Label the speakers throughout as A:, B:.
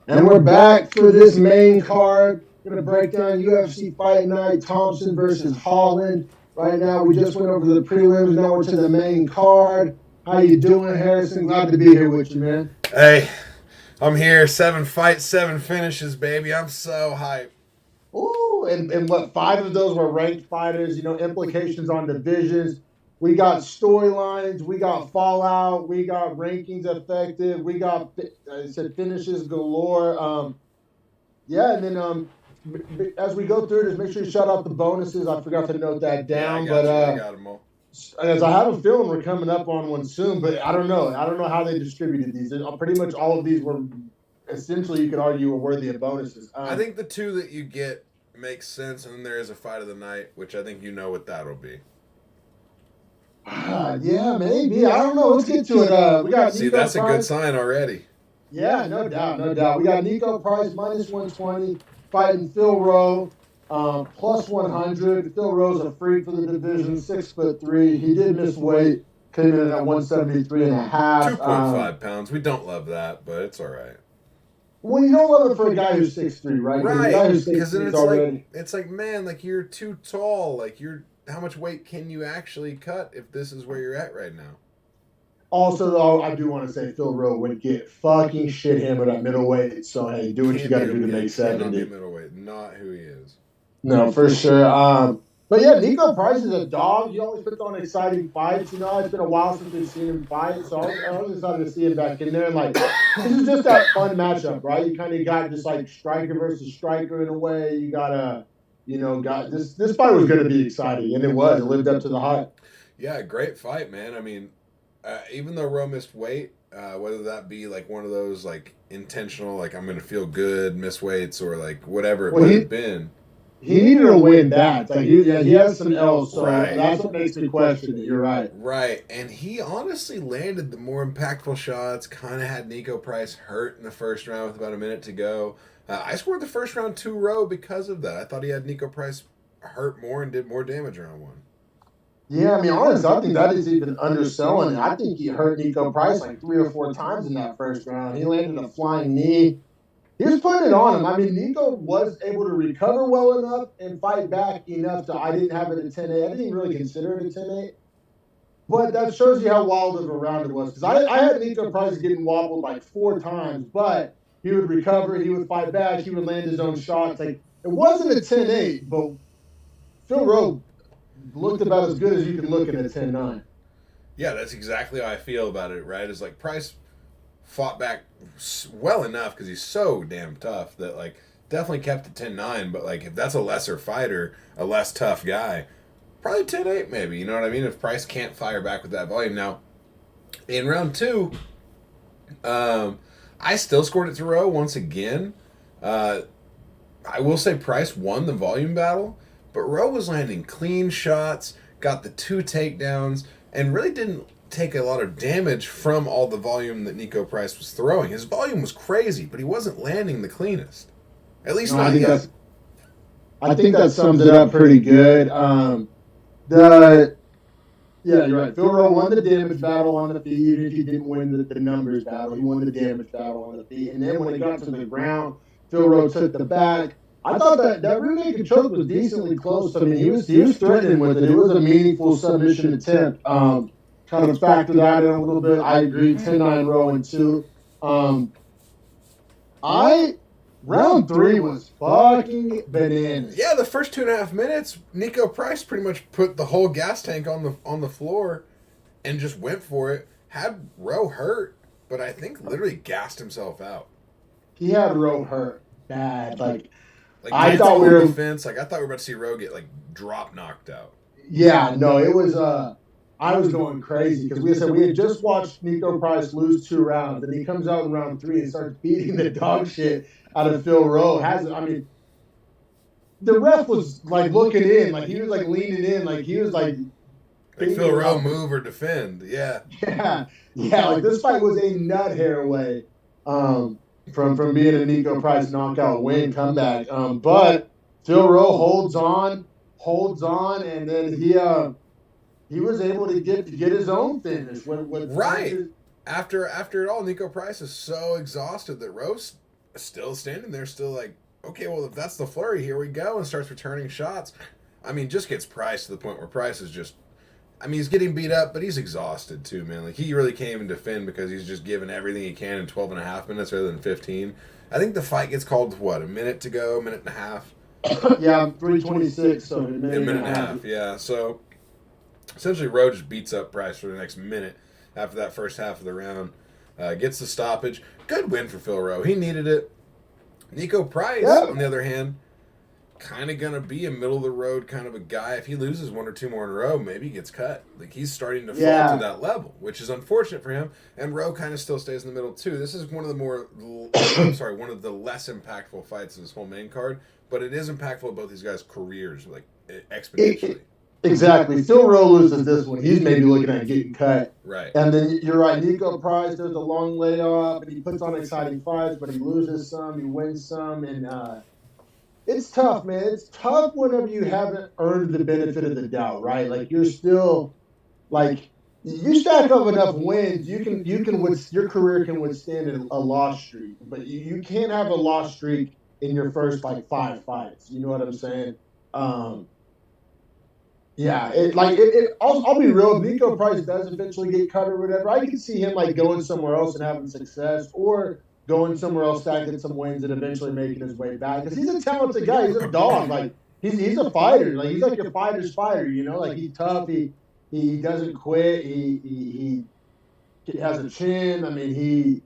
A: And we're back for this main card. Going to break down UFC Fight Night, Thompson versus Holland. Right now, we just went over the prelims. Now we're to the main card. How you doing, Harrison? Glad to be here with you, man.
B: Hey, I'm here. 7 fights, 7 finishes, baby. I'm so hyped.
A: Ooh, and what, five of those were ranked fighters, implications on divisions. We got storylines, we got fallout, we got rankings effective, we got, I said, finishes galore. Yeah, and then as we go through this, make sure you shout out the bonuses. I forgot to note that
B: Yeah, I
A: down,
B: got
A: but
B: you. I got them all.
A: as I have a feeling we're coming up on one soon, but I don't know. I don't know how they distributed these. Pretty much all of these were essentially, you could argue, were worthy of bonuses.
B: I think the two that you get makes sense, and then there is a fight of the night, which I think you know what that'll be.
A: Yeah, maybe. I don't know. Let's get to it. We got
B: See,
A: Nico
B: that's a good
A: Price.
B: sign already.
A: Yeah, no doubt, no doubt. We got Nico Price minus 120 fighting Phil Rowe plus 100. Phil Rowe's a freak for the division, 6'3". He did miss weight, came in at 173 and a half.
B: 2.5 pounds. We don't love that, but it's all right.
A: Well, you don't love it for a guy who's 6'3", right?
B: Right, because then it's like, man, like you're too tall. Like how much weight can you actually cut if this is where you're at right now?
A: Also, though, I do want to say Phil Rowe would get fucking shit hammered at middleweight. So, hey, do what you got to do to make 70.
B: Cannot be middleweight. Not who he is.
A: No, for sure. But yeah, Nico Price is a dog. He always puts on exciting fights. It's been a while since we've seen him fight, so I was excited to see him back in there. And like, this is just that fun matchup, right? You kind of got just like striker versus striker in a way. You got this fight was going to be exciting, and it was. It lived up to the hype.
B: Yeah, great fight, man. I mean, even though Rowe missed weight, whether that be like one of those like intentional, like I'm going to feel good, miss weights, or like whatever it might have been.
A: He needed to win that. Like he has some L's, so that's what makes me question it. You're right.
B: Right, and he honestly landed the more impactful shots. Kind of had Nico Price hurt in the first round with about a minute to go. I scored the first round 2 Rowe because of that. I thought he had Nico Price hurt more and did more damage round 1.
A: Yeah, I mean, honestly, I think that is even underselling it. I think he hurt Nico Price like 3 or 4 times in that first round. He landed a flying knee. He was putting it on him. I mean, Nico was able to recover well enough and fight back enough I didn't have it at 10-8. I didn't even really consider it a 10-8. But that shows you how wild of a round it was. Because I had Nico Price getting wobbled like 4 times, but he would recover, he would fight back, he would land his own shots. Like, it wasn't a 10-8, but Phil Rowe looked about as good as you can look at a 10-9.
B: Yeah, that's exactly how I feel about it, right? It's like Price fought back well enough because he's so damn tough that like definitely kept it 10-9, but like if that's a lesser fighter, a less tough guy, probably 10-8 maybe, you know what I mean? If Price can't fire back with that volume. Now, in round 2, I still scored it to Rowe once again. I will say Price won the volume battle, but Rowe was landing clean shots, got the 2 takedowns, and really didn't take a lot of damage from all the volume that Nico Price was throwing. His volume was crazy, but he wasn't landing the cleanest. At least not yet.
A: I think that sums it up pretty good. Yeah, you're right. Phil Rowe won the damage battle on the feet, even if he didn't win the numbers battle. He won the damage battle on the feet. And then when it got to the ground, Phil Rowe took the back. I thought that rear naked choke was decently close. I mean, he was threatening with it. It was a meaningful submission attempt. Kind of factor that in a little bit. I agree. 10-9 Rowe and 2. Round 3 was fucking bananas.
B: Yeah, the first 2.5 minutes, Nico Price pretty much put the whole gas tank on the floor and just went for it. Had Rowe hurt, but I think literally gassed himself out.
A: He had Rowe hurt bad. Like
B: I thought we were defense. Like I thought we were about to see Rowe get like drop knocked out.
A: Yeah, no, it was. I was going crazy because we had just watched Nico Price lose 2 rounds, and he comes out in round 3 and starts beating the dog shit out of Phil Rowe. The ref was like looking in, like he was like leaning in, like he was like
B: Phil Rowe move or defend. Yeah.
A: Yeah. Like this fight was a nut hair away from being a Nico Price knockout win comeback. But Phil Rowe holds on, and then he was able to get his own finish.
B: Right. After it all, Nico Price is so exhausted that Rowe still standing there, still like, okay, well, if that's the flurry, here we go, and starts returning shots. I mean, just gets Price to the point where Price is just, I mean, he's getting beat up, but he's exhausted too, man. Like, he really can't even defend because he's just giving everything he can in 12 and a half minutes rather than 15. I think the fight gets called with, what, a minute to go, minute and a half?
A: Yeah, 3:26, so a
B: minute and a half, yeah. So, essentially, Rowe just beats up Price for the next minute after that first half of the round. Gets the stoppage. Good win for Phil Rowe. He needed it. Nico Price, on the other hand, kind of going to be a middle-of-the-road kind of a guy. If he loses one or two more in a row, maybe he gets cut. Like, he's starting to fall to that level, which is unfortunate for him. And Rowe kind of still stays in the middle, too. This is one of the one of the less impactful fights of this whole main card, but it is impactful of both these guys' careers, like, exponentially.
A: Exactly. Phil Rowe loses this one. He's maybe looking at getting cut.
B: Right.
A: And then you're right. Nico Price, there's a long layoff, and he puts on exciting fights, but he loses some, he wins some, and it's tough, man. It's tough whenever you haven't earned the benefit of the doubt, right? Like, you're still, like, you stack up enough wins, you can your career can withstand a loss streak, but you can't have a loss streak in your first, like, 5 fights. You know what I'm saying? Yeah, I'll be real. If Nico Price does eventually get cut or whatever, I can see him, like, going somewhere else and having success, or going somewhere else, stacking some wins, and eventually making his way back. Because he's a talented guy. He's a dog. Like, he's a fighter. Like, he's like your fighter's fighter. You know, like, he's tough. He doesn't quit. He has a chin. I mean,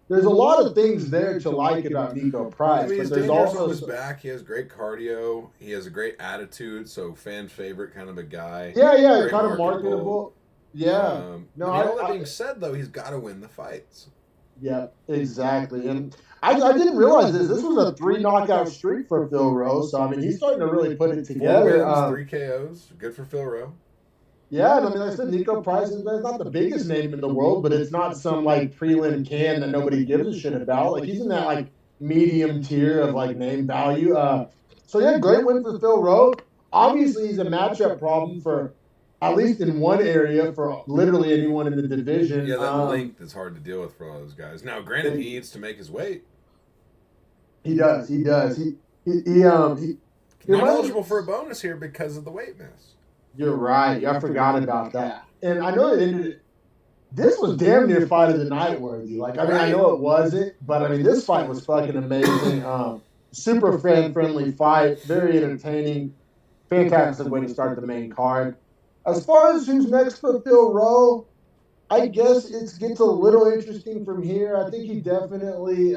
A: there's a lot of things there to like about Nico Price.
B: I mean, he's
A: but there's
B: dangerous
A: also
B: on his back. He has great cardio. He has a great attitude. So fan favorite kind of a guy.
A: Yeah,
B: very
A: kind of marketable. Yeah.
B: All that being said, though, he's got to win the fights.
A: Yeah, exactly. And I didn't realize this. This was a 3 knockout streak for Phil Rowe. So, I mean, he's starting to really put it together.
B: 4 wins, 3 KOs. Good for Phil Rowe.
A: Yeah, and I mean, like I said, Nico Price is not the biggest name in the world, but it's not some, like, prelim can that nobody gives a shit about. Like, he's in that, like, medium tier of, like, name value. So, yeah, great win for Phil Rowe. Obviously, he's a matchup problem for, at least in one area, for literally anyone in the division.
B: Yeah, that length is hard to deal with for all those guys. Now, granted, he needs to make his weight.
A: He does. He's
B: not eligible for a bonus here because of the weight miss.
A: You're right. I forgot about that. And I know this was damn near fight of the night worthy. Like, I mean, I know it wasn't, but I mean, this fight was fucking amazing. Super fan-friendly fight, very entertaining, fantastic way to start the main card. As far as who's next for Phil Rowe, I guess it gets a little interesting from here. I think he definitely,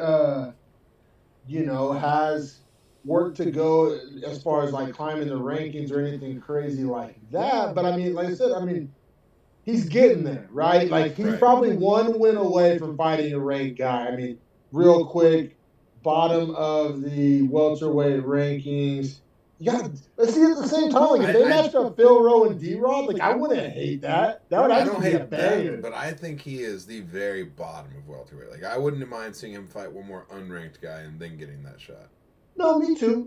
A: has work to go as far as, like, climbing the rankings or anything crazy like that. But I mean, like I said, he's getting there, right? Like, he's probably 1 win away from fighting a ranked guy. I mean, real quick, bottom of the welterweight rankings. Yeah, but see, at the same time, like, if they matched up Phil Rowe and D-Rod, like, I wouldn't hate that. That would actually be a banger.
B: But I think he is the very bottom of welterweight. Like, I wouldn't mind seeing him fight one more unranked guy and then getting that shot.
A: No, me too.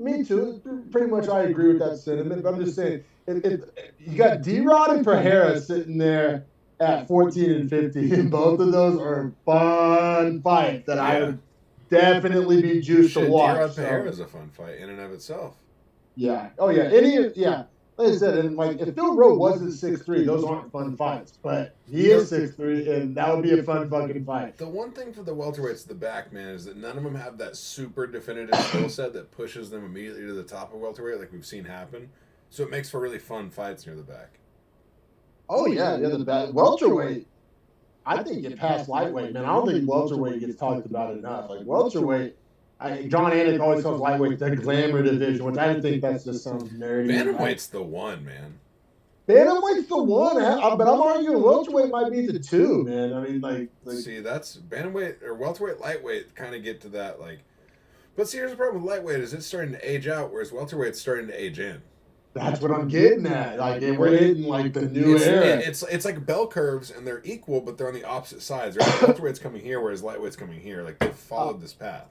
A: Pretty much I agree with that sentiment. But I'm just saying, you got D-Rod and Pereira sitting there at 14 and 50, and both of those are fun fights that I would definitely be juiced to watch.
B: D-Rod Pereira is a fun fight in and of itself.
A: Yeah. Oh, yeah. Like I said, and, like, if Phil Rowe wasn't 6'3", those aren't fun fights. But he is 6'3", and that would be a fun fucking fight.
B: The one thing for the welterweights at the back, man, is that none of them have that super definitive skill set that pushes them immediately to the top of welterweight, like we've seen happen. So it makes for really fun fights near the back.
A: Oh, yeah, the back. Welterweight, I think it passed lightweight, man. I don't think welterweight gets talked about enough. Like, welterweight, John Anik always calls lightweight the glamour division, which I think that's just some nerdy.
B: Bantamweight's the one, man.
A: Bantamweight's the one, but I'm arguing welterweight might be the 2, man. I mean, like
B: see, that's bantamweight or welterweight, lightweight kind of get to that, like. But see, here's the problem with lightweight is it's starting to age out, whereas welterweight's starting to age in.
A: That's what I'm getting at. Like, we're hitting, like, the new era.
B: It's like bell curves, and they're equal, but they're on the opposite sides. Right? Welterweight's coming here, whereas lightweight's coming here. Like, they've followed this path.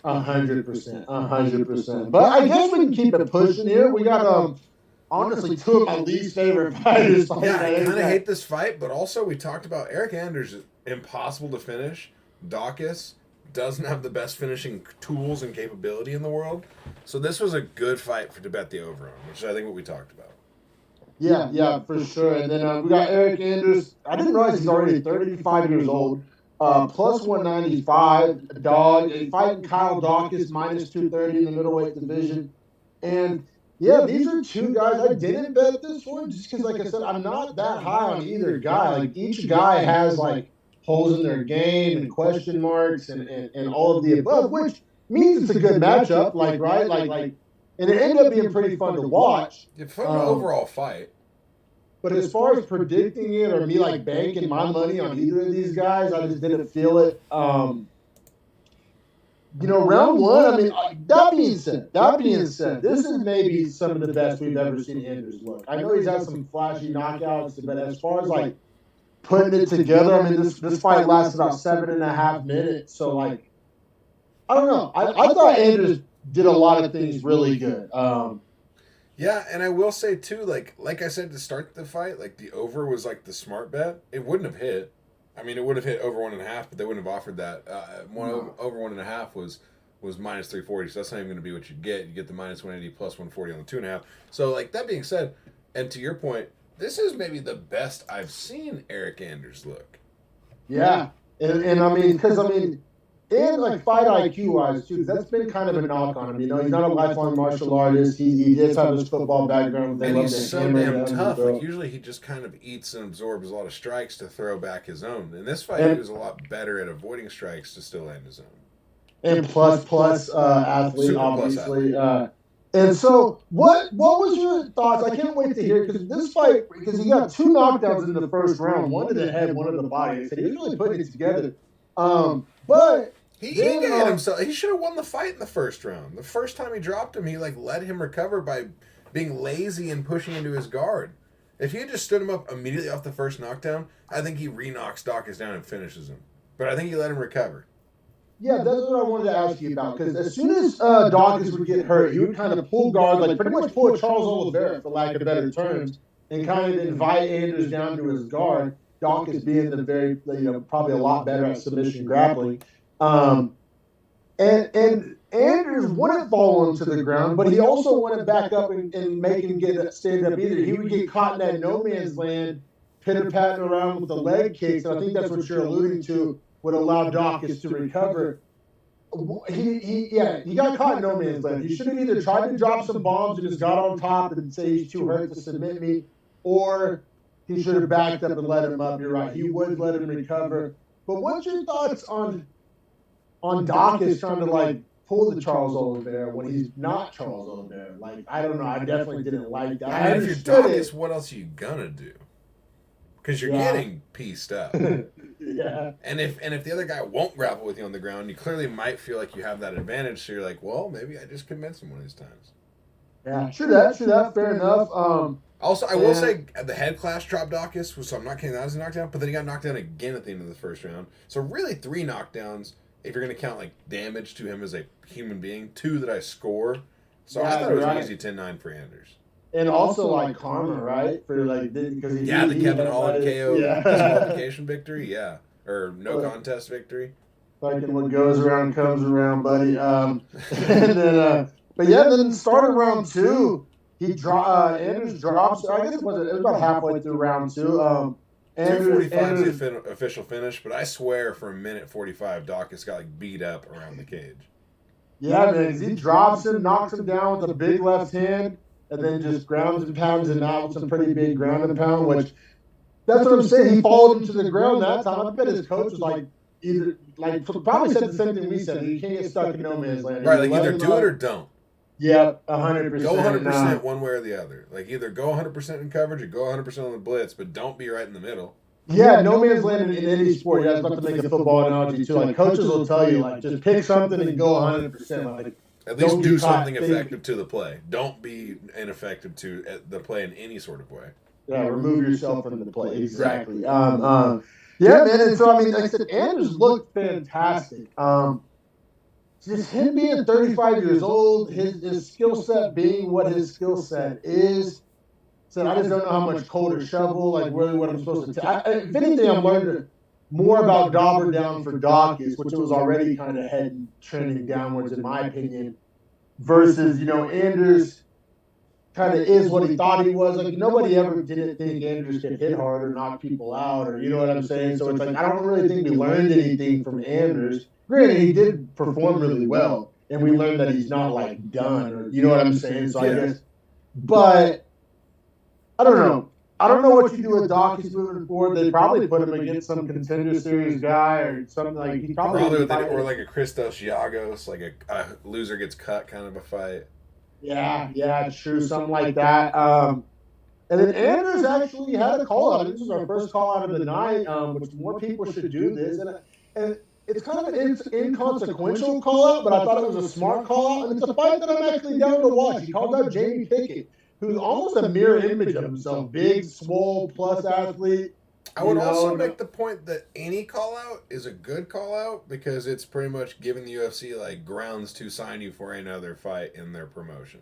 A: 100%. But I guess we can keep it pushing here. We got honestly 2 of my least favorite fighters.
B: Yeah, I kind of hate this fight, but also we talked about Eric Anders is impossible to finish. Dawkins, doesn't have the best finishing tools and capability in the world. So this was a good fight to bet the over on, which is I think what we talked about.
A: Yeah, for sure. And then we got Eric Anders. I didn't realize he's already 35 years old. Plus 195, dog. Fighting Kyle Dawkins, minus 230 in the middleweight division. And yeah, these are two guys I didn't bet this one just because, like I said, I'm not that high on either guy. Like each guy has like holes in their game and question marks and all of the above, which means it's a good matchup. Like right, like, and it ended up being pretty fun to watch.
B: It's fun overall fight.
A: But as far as predicting it or me like banking my money on either of these guys, I just didn't feel it. Round one, I mean, that being said, this is maybe some of the best we've ever seen Anders look. I know he's had some flashy knockouts, but as far as like putting it together, I mean, this fight lasted about 7.5 minutes. So like, I don't know. I thought Anders did a lot of things really good.
B: Yeah, and I will say too, like I said to start the fight, like the over was like the smart bet. It wouldn't have hit. I mean, it would have hit over 1.5, but they wouldn't have offered that. Over 1.5 was minus 340, so that's not even going to be what you get. You get the minus 180 plus 140 on the 2.5. So, like that being said, and to your point, this is maybe the best I've seen Eric Anders look.
A: Yeah, and I mean, because I mean. And like fight IQ wise too, that's been kind of a knock on him. You know, he's not a lifelong martial artist. He does have his football background.
B: And he's so damn tough. Like usually he just kind of eats and absorbs a lot of strikes to throw back his own. In this fight, he was a lot better at avoiding strikes to still land his own.
A: And plus athlete, super obviously. And so, what was your thoughts? I can't wait to hear because this fight, because he got 2 knockdowns in the first round, one to the head, one to the body. So he was really putting it together. But
B: he got himself. He should have won the fight in the first round. The first time he dropped him, he like let him recover by being lazy and pushing into his guard. If he had just stood him up immediately off the first knockdown, I think he re-knocks Dawkins down and finishes him. But I think he let him recover.
A: Yeah, that's what I wanted to ask you about. Because as soon as Dawkins would get hurt, he would kind of pull guard, like pretty much pull a Charles Oliveira, for lack of better terms, and kind of invite Anders down to his guard. Dawkins being the very, probably a lot better at submission grappling. And Anders wouldn't fall onto the ground, but he also wouldn't back up and make him stand up either. He would get caught in that no man's land, pitter-patting around with the leg kicks. And I think that's what you're alluding to, would allow Dawkins to recover. He got caught in no man's land. He should have either tried to drop some bombs and just got on top and say he's too hurt to submit me, or he should have backed up and let him up. You're right. He would let him recover. But what's your thoughts on Dawkins trying to like pull the Charles Oliveira when he's not Charles Oliveira? Like, I don't know. I definitely didn't like that.
B: I mean, if you're Dawkins, what else are you gonna do? Because you're getting pieced up.
A: Yeah.
B: And if the other guy won't grapple with you on the ground, you clearly might feel like you have that advantage. So you're like, well, maybe I just convince him one of these times.
A: Yeah, true that. Fair enough.
B: Also, I will say the head clash dropped Dawkins, so I'm not kidding, that was a knockdown, but then he got knocked down again at the end of the first round. So really 3 knockdowns, if you're going to count like damage to him as a human being, 2 that I score. So I thought it was an easy 10-9 for Anders.
A: And also like karma, right? For like because
B: the Kevin Holland KO disqualification victory, or no contest victory.
A: Like what goes around comes around, buddy. And then, but yeah, then started round 2. Anders drops. I guess it was about halfway through round 2.
B: 2:45 is the official finish, but I swear for a minute 45, Dawkins got like beat up around the cage.
A: Yeah, man, he drops him, knocks him down with a big left hand, and then just grounds and pounds him out with some pretty big ground and pound. Which that's what I'm saying. He followed him to the ground that time. I bet his coach was like probably said the same thing we said. You can't get stuck in no man's land.
B: Right, like either do it or don't.
A: Yeah, 100%.
B: Go 100% one way or the other. Like either go 100% in coverage or go 100% on the blitz, but don't be right in the middle.
A: Yeah, no man's land in any sport. Yeah, I was about to make a football analogy too. Like coaches will tell you, like just pick something and go 100%. Like
B: at least do something effective to the play. Don't be ineffective to the play in any sort of way.
A: Yeah, remove yourself from the play. Exactly. Yeah, man. And so I mean, like I said, Anders looked fantastic. Just him being 35 years old, his skill set being what his skill set is. So I just don't know how much cold or shovel, like really what I'm supposed to. If anything, I'm learning to more about Dauber down for Dawkins, which was already kind of heading trending downwards in my opinion, versus, Anders kind of is what he thought he was. Like, nobody ever didn't think Anders could hit hard or knock people out, or you know what I'm saying? So it's like, I don't really think we learned anything from Anders. Granted, he did perform really well, and we learned that he's not like done, or you know what I'm saying? So I guess, but I don't know. I don't know what you do with Dawkins moving forward. They probably put him against some contender series guy or something like he probably
B: or like a Christos Giagos, like a loser gets cut kind of a fight.
A: Yeah, true, something like that. And then Anders actually had a call out. This was our first call out of the night, which more people should do this. And it's kind of an inconsequential call out, but I thought it was a smart call out. And it's a fight that I'm actually down to watch. He called out Jamie Pickett, who's almost a mirror image of himself. Big, swole, plus athlete.
B: I would also make the point that any call out is a good call out because it's pretty much giving the UFC like grounds to sign you for another fight in their promotion.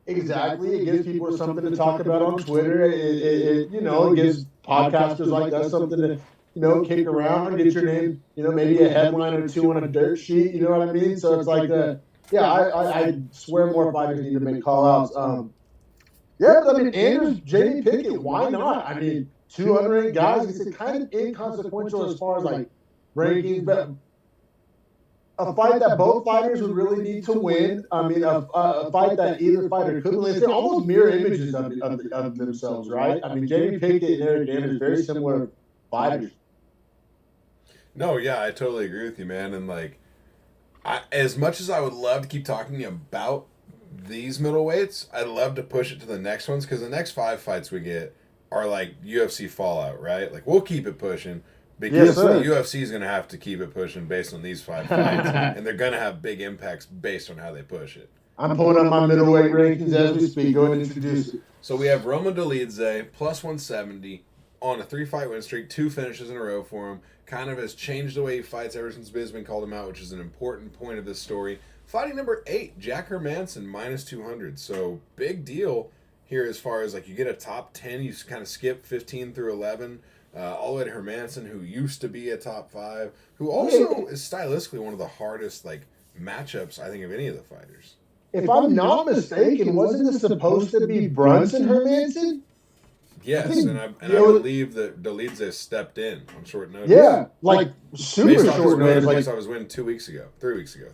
A: Exactly. It gives people something to talk about on Twitter. It gives podcasters like us something to, kick around and get your name, maybe a headline or two on a dirt sheet. You know what I mean? So it's like, I swear more fighters need to make call outs. Anders, Jamie Pickett, why not? I mean, 208 guys, it's kind of inconsequential as far as like rankings, but a fight that both fighters would really need to win. I mean, a fight that either fighter could win. They're almost mirror images of themselves, right? I mean, Jamie Pickett and Eric Anders are very similar fighters.
B: No, yeah, I totally agree with you, man. And like, as much as I would love to keep talking about these middleweights, I'd love to push it to the next ones because the next 5 fights we get are like UFC fallout, right? Like we'll keep it pushing because the UFC is going to have to keep it pushing based on these 5 fights, and they're going to have big impacts based on how they push it.
A: I'm pulling up my middleweight rankings as we speak. Go ahead and introduce it.
B: So we have Roman Dolidze plus 170 on a 3-fight win streak, 2 finishes in a row for him. Kind of has changed the way he fights ever since Bisping called him out, which is an important point of this story. Fighting number 8, Jack Hermanson, minus 200. So big deal here as far as like you get a top 10, you kind of skip 15 through 11, all the way to Hermanson, who used to be a top 5, who also is stylistically one of the hardest like matchups I think of any of the fighters.
A: If I'm not mistaken, wasn't this supposed to be Brunson Hermanson?
B: Yes, and I believe that Dolidze stepped in on short notice.
A: Yeah, like super short notice.
B: Like I was winning 2 weeks ago, 3 weeks ago.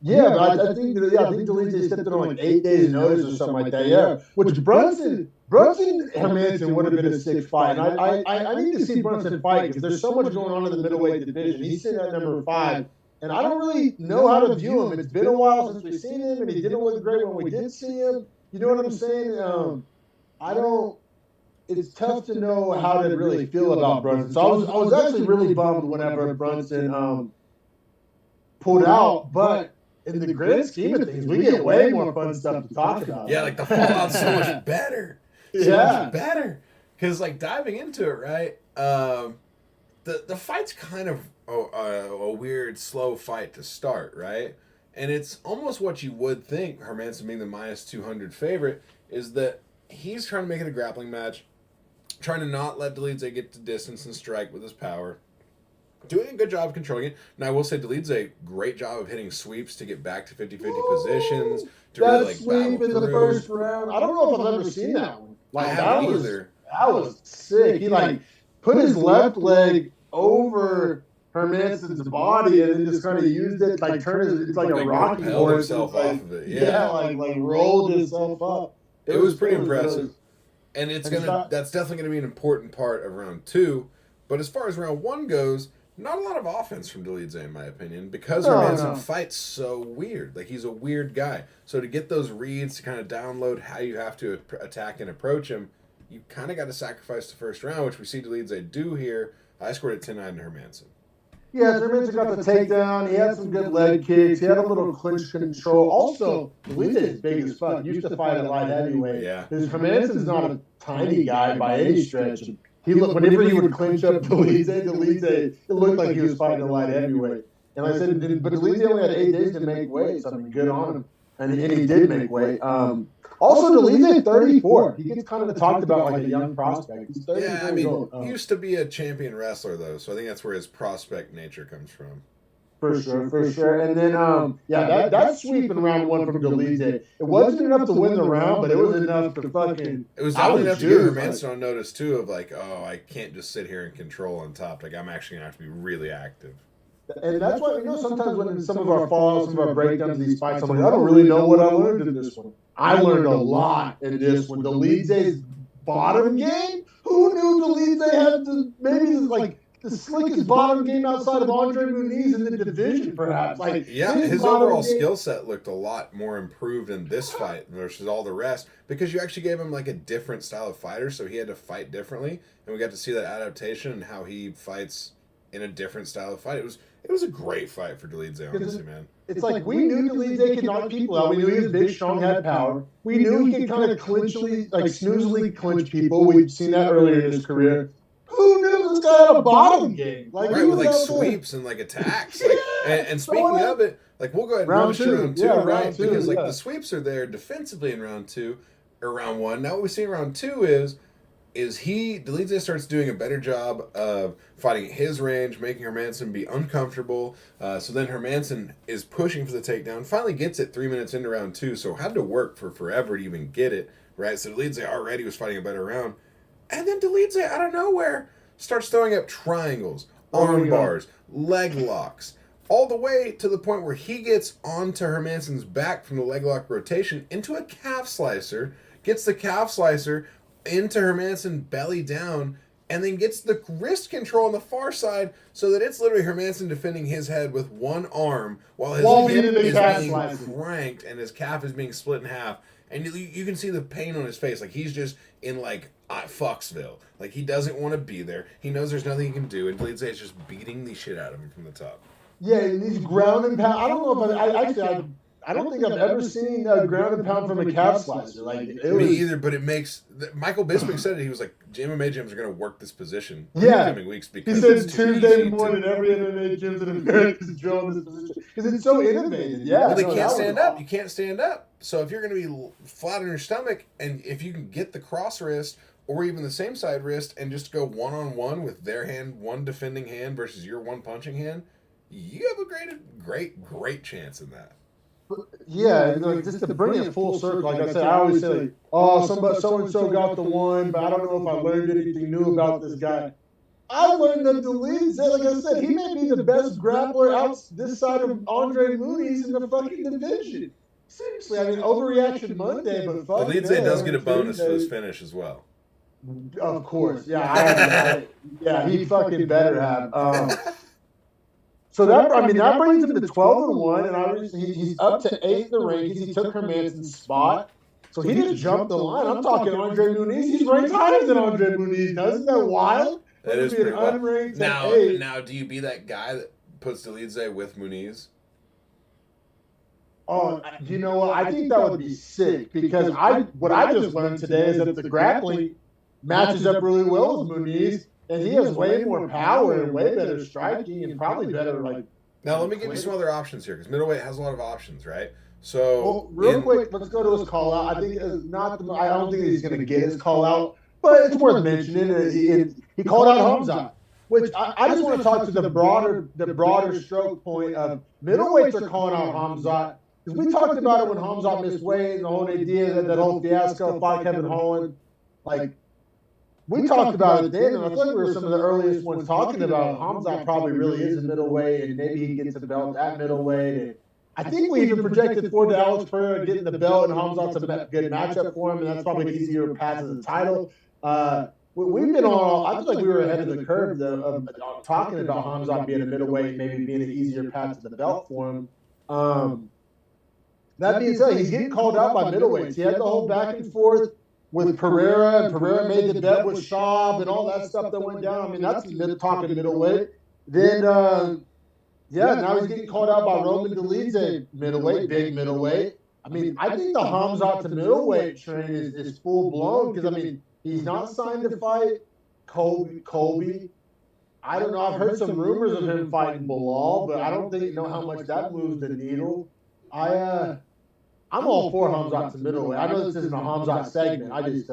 A: Yeah, but I think Dolidze stepped in on like 8 days notice or something like that. Yeah, which Brunson Hermanson would have been a 6 fight. And I need to see Brunson fight because there's so much going on in the middleweight division. He's sitting at number 5, and I don't really know how to view him. It's been a while since we've seen him, and he didn't look great when we did see him. You know what I'm saying? It's tough to know how to really feel about Brunson. So I was actually really bummed whenever Brunson pulled out, but in the grand scheme of things, we get way more fun stuff to talk about.
B: Yeah, like the fallout's so much better. Much better. Because like diving into it, right? The fight's kind of a weird, slow fight to start, right? And it's almost what you would think, Hermanson being the minus 200 favorite, is that he's trying to make it a grappling match, trying to not let Dolidze get to distance and strike with his power. Doing a good job of controlling it. Now, I will say Dolidze, great job of hitting sweeps to get back to 50-50 positions. To
A: that
B: really, like,
A: sweep in the first round. I don't know if I've ever seen that one. Like,
B: that was
A: sick. He, like, put his left leg over Hermanson's body and then just kind of used it, like, it's like a rocky board.
B: Himself off of it.
A: Yeah, like rolled himself up.
B: It was pretty impressive. And that's definitely going to be an important part of round 2. But as far as round 1 goes, not a lot of offense from Dolidze, in my opinion, because Hermanson fights so weird. Like, he's a weird guy. So to get those reads, to kind of download how you have to attack and approach him, you kind of got to sacrifice the first round, which we see Dolidze do here. I scored at 10-9 to Hermanson.
A: Yeah, Hermanson got the takedown. He had some good leg kicks. He had a little clinch control. Also, Dolidze is big as fuck. He used to fight at light heavyweight.
B: Yeah.
A: Because Hermanson's not a tiny guy by any stretch. Whenever he would clinch up Dolidze, it looked like he was fighting a light heavyweight. And I said, but Dolidze only had 8 days to make weight, so I mean, good on him. and he did make weight. Also, Delize 34. He gets kind of talked about like a young prospect. He's 34
B: Yeah, I
A: years
B: mean,
A: old.
B: he used to be a champion wrestler though, so I think that's where his prospect nature comes from.
A: For sure, for sure. And then, that sweep in round one from Delize, it wasn't enough to win the round, but it was enough to fucking.
B: It was definitely enough to get Hermanson on notice too. Of like, oh, I can't just sit here and control on top. Like, I'm actually gonna have to be really active.
A: And that's why, sometimes when in some of our fallouts, some of our breakdowns of these fights, I'm like, I don't really know what I learned in this one. I learned a lot in this one. Delize's bottom game. Who knew Delize had the slickest bottom game outside of Andre Muniz in the division, perhaps? Like,
B: yeah, his overall skill set looked a lot more improved in this fight versus all the rest because you actually gave him like a different style of fighter, so he had to fight differently, and we got to see that adaptation and how he fights in a different style of fight. It was a great fight for Delize, honestly, man.
A: It's like we knew Delize could knock people out. We knew he was big, strong, had power. We knew he could kind of snoozily clinch people. We've seen that earlier in his career. Who knew this guy had a bottom game?
B: Like, right, with like sweeps and like attacks. Like, and speaking of it, like we'll go ahead and
A: round two,
B: right? Because like the sweeps are there defensively in round two or round one. Now what we see in round two is Delize starts doing a better job of fighting at his range, making Hermanson be uncomfortable. So then Hermanson is pushing for the takedown, finally gets it 3 minutes into round two, so had to work for forever to even get it, right? So Delize already was fighting a better round. And then Delize, out of nowhere, starts throwing up triangles, arm bars, leg locks, all the way to the point where he gets onto Hermanson's back from the leg lock rotation into a calf slicer, gets the calf slicer into Hermanson belly down, and then gets the wrist control on the far side so that it's literally Hermanson defending his head with one arm while his hip is being cranked and his calf is being split in half. And you can see the pain on his face. Like, he's just in, like, Foxville. Like, he doesn't want to be there. He knows there's nothing he can do. And Delize is just beating the shit out of him from the top.
A: Yeah, and he's ground and pound. I don't know if I don't think I've ever seen a ground and pound from a calf slicer. Like,
B: me either, but it makes... Michael Bisping said it. He was like, MMA gyms are going to work this position
A: in the
B: coming weeks. Because
A: he said Tuesday morning every MMA gyms in America is drilling this position. Because it's so innovative. Yeah.
B: Well, they can't stand up. You can't stand up. So if you're going to be flat on your stomach, and if you can get the cross wrist or even the same side wrist and just go one-on-one with their hand, one defending hand versus your one punching hand, you have a great chance in that.
A: Yeah, just to bring it full circle, like I said, I always say, like, oh, so-and-so got the one, but I don't know if I learned anything new about this guy. I learned that Delize, like I said, he may be the best grappler out this side of Andre Muniz in the fucking division. Seriously, I mean, overreaction Monday, but fuck.
B: Delize does get a bonus for this finish as well.
A: Of course, yeah, he fucking better have. So that brings him to 12-1, and obviously he's up to 8th in the rankings. He took Hermanson's spot, so he just jumped the line. I'm talking Andre Muniz. He's ranked higher than Andre Muniz. Now, isn't that wild?
B: That is pretty wild. Now, do you be that guy that puts Delize with Muniz?
A: Oh, you know what? I think that would be sick because what I just learned today is that the grappling matches up really well with Muniz. And he has way more power and way better striking and probably better, like...
B: Now, let me give you some other options here, because middleweight has a lot of options, right? So...
A: real quick, let's go to his call-out. I think it's not... I don't think he's going to get his call-out, but it's worth mentioning. He called out Hamzat, which I just want to talk to the broader stroke point of middleweights are calling out Hamzat. Because we talked about it when Hamzat missed weight and the whole idea that whole fiasco, fought Kevin Holland. Like... We talked about it then, and I think we were some of the earliest ones talking about Hamzat probably really is a middleweight, and maybe he gets a belt at middleweight. And I think we even projected forward to Alex Pereira getting the belt, and Hamzat's a good matchup for him, and that's probably an easier path to the title. We've been I feel like we were ahead of the curve of talking about Hamzat being a middleweight, maybe being an easier path to the belt for him. That being said, he's getting called out by middleweights. He had the whole back and forth with Pereira, and Pereira made the bet with Schaub and all that stuff that went down. I mean, that's talking middleweight. Then, now he's getting called out by Roman Delize, middleweight, big middleweight. I mean, I think the Hamzat to middleweight train is full blown because, I mean, he's not signed to fight Colby. I don't know. I've heard some rumors of him fighting Bilal, but I don't know how much that moves the needle. I'm all for Hamzat to middleweight. I know this isn't a Hamzat segment. I just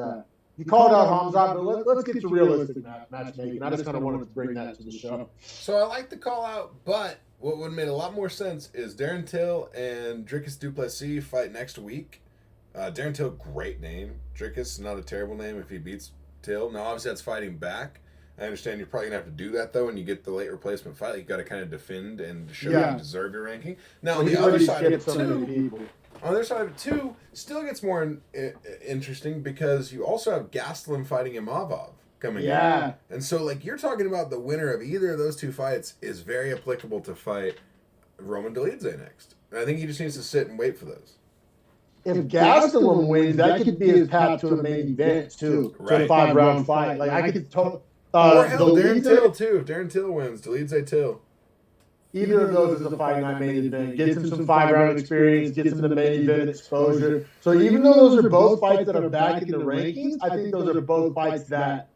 A: you called out Hamzat, but let's get to realistic matchmaking. I just kind of wanted to bring that to the show.
B: So I like the call out, but what would have made a lot more sense is Darren Till and Dricus du Plessis fight next week. Darren Till, great name. Dricus, not a terrible name if he beats Till. Now, obviously, that's fighting back. I understand you're probably going to have to do that, though, when you get the late replacement fight. You've got to kind of defend and show you deserve your ranking. Now, on the other side of it, too, still gets more interesting because you also have Gastelum fighting Imavov coming in. And so, like, you're talking about the winner of either of those two fights is very applicable to fight Roman Dolidze next. And I think he just needs to sit and wait for those.
A: If Gastelum wins, that could be his path to a main event, too.
B: Right.
A: To a 5-round fight. Like, I could
B: or hell, Darren Till, too. If Darren Till wins, Dolidze Till.
A: Either of those is a fight night main event. Gets him some 5-round experience, gets him the main event exposure. So even though those are both fights that are back in the rankings, I think those are both fights that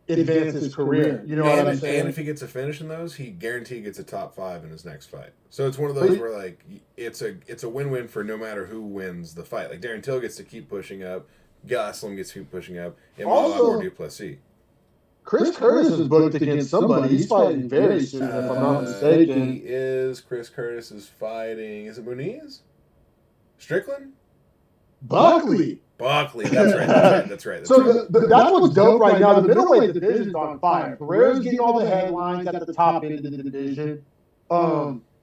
A: advance his career. You know what I'm saying?
B: And if he gets a finish in those, he guaranteed gets a top 5 in his next fight. So it's one of those where, like, it's a win-win for no matter who wins the fight. Like, Darren Till gets to keep pushing up, Gastelum gets to keep pushing up, and Imavov or du Plessis.
A: Chris Curtis is booked against somebody. He's fighting very soon, if I'm not mistaken.
B: Chris Curtis is fighting, is it Muniz? Strickland?
A: Buckley,
B: that's right.
A: So that's what's dope right now. The middleweight division's on fire. Pereira's getting all the headlines at the top end of the division.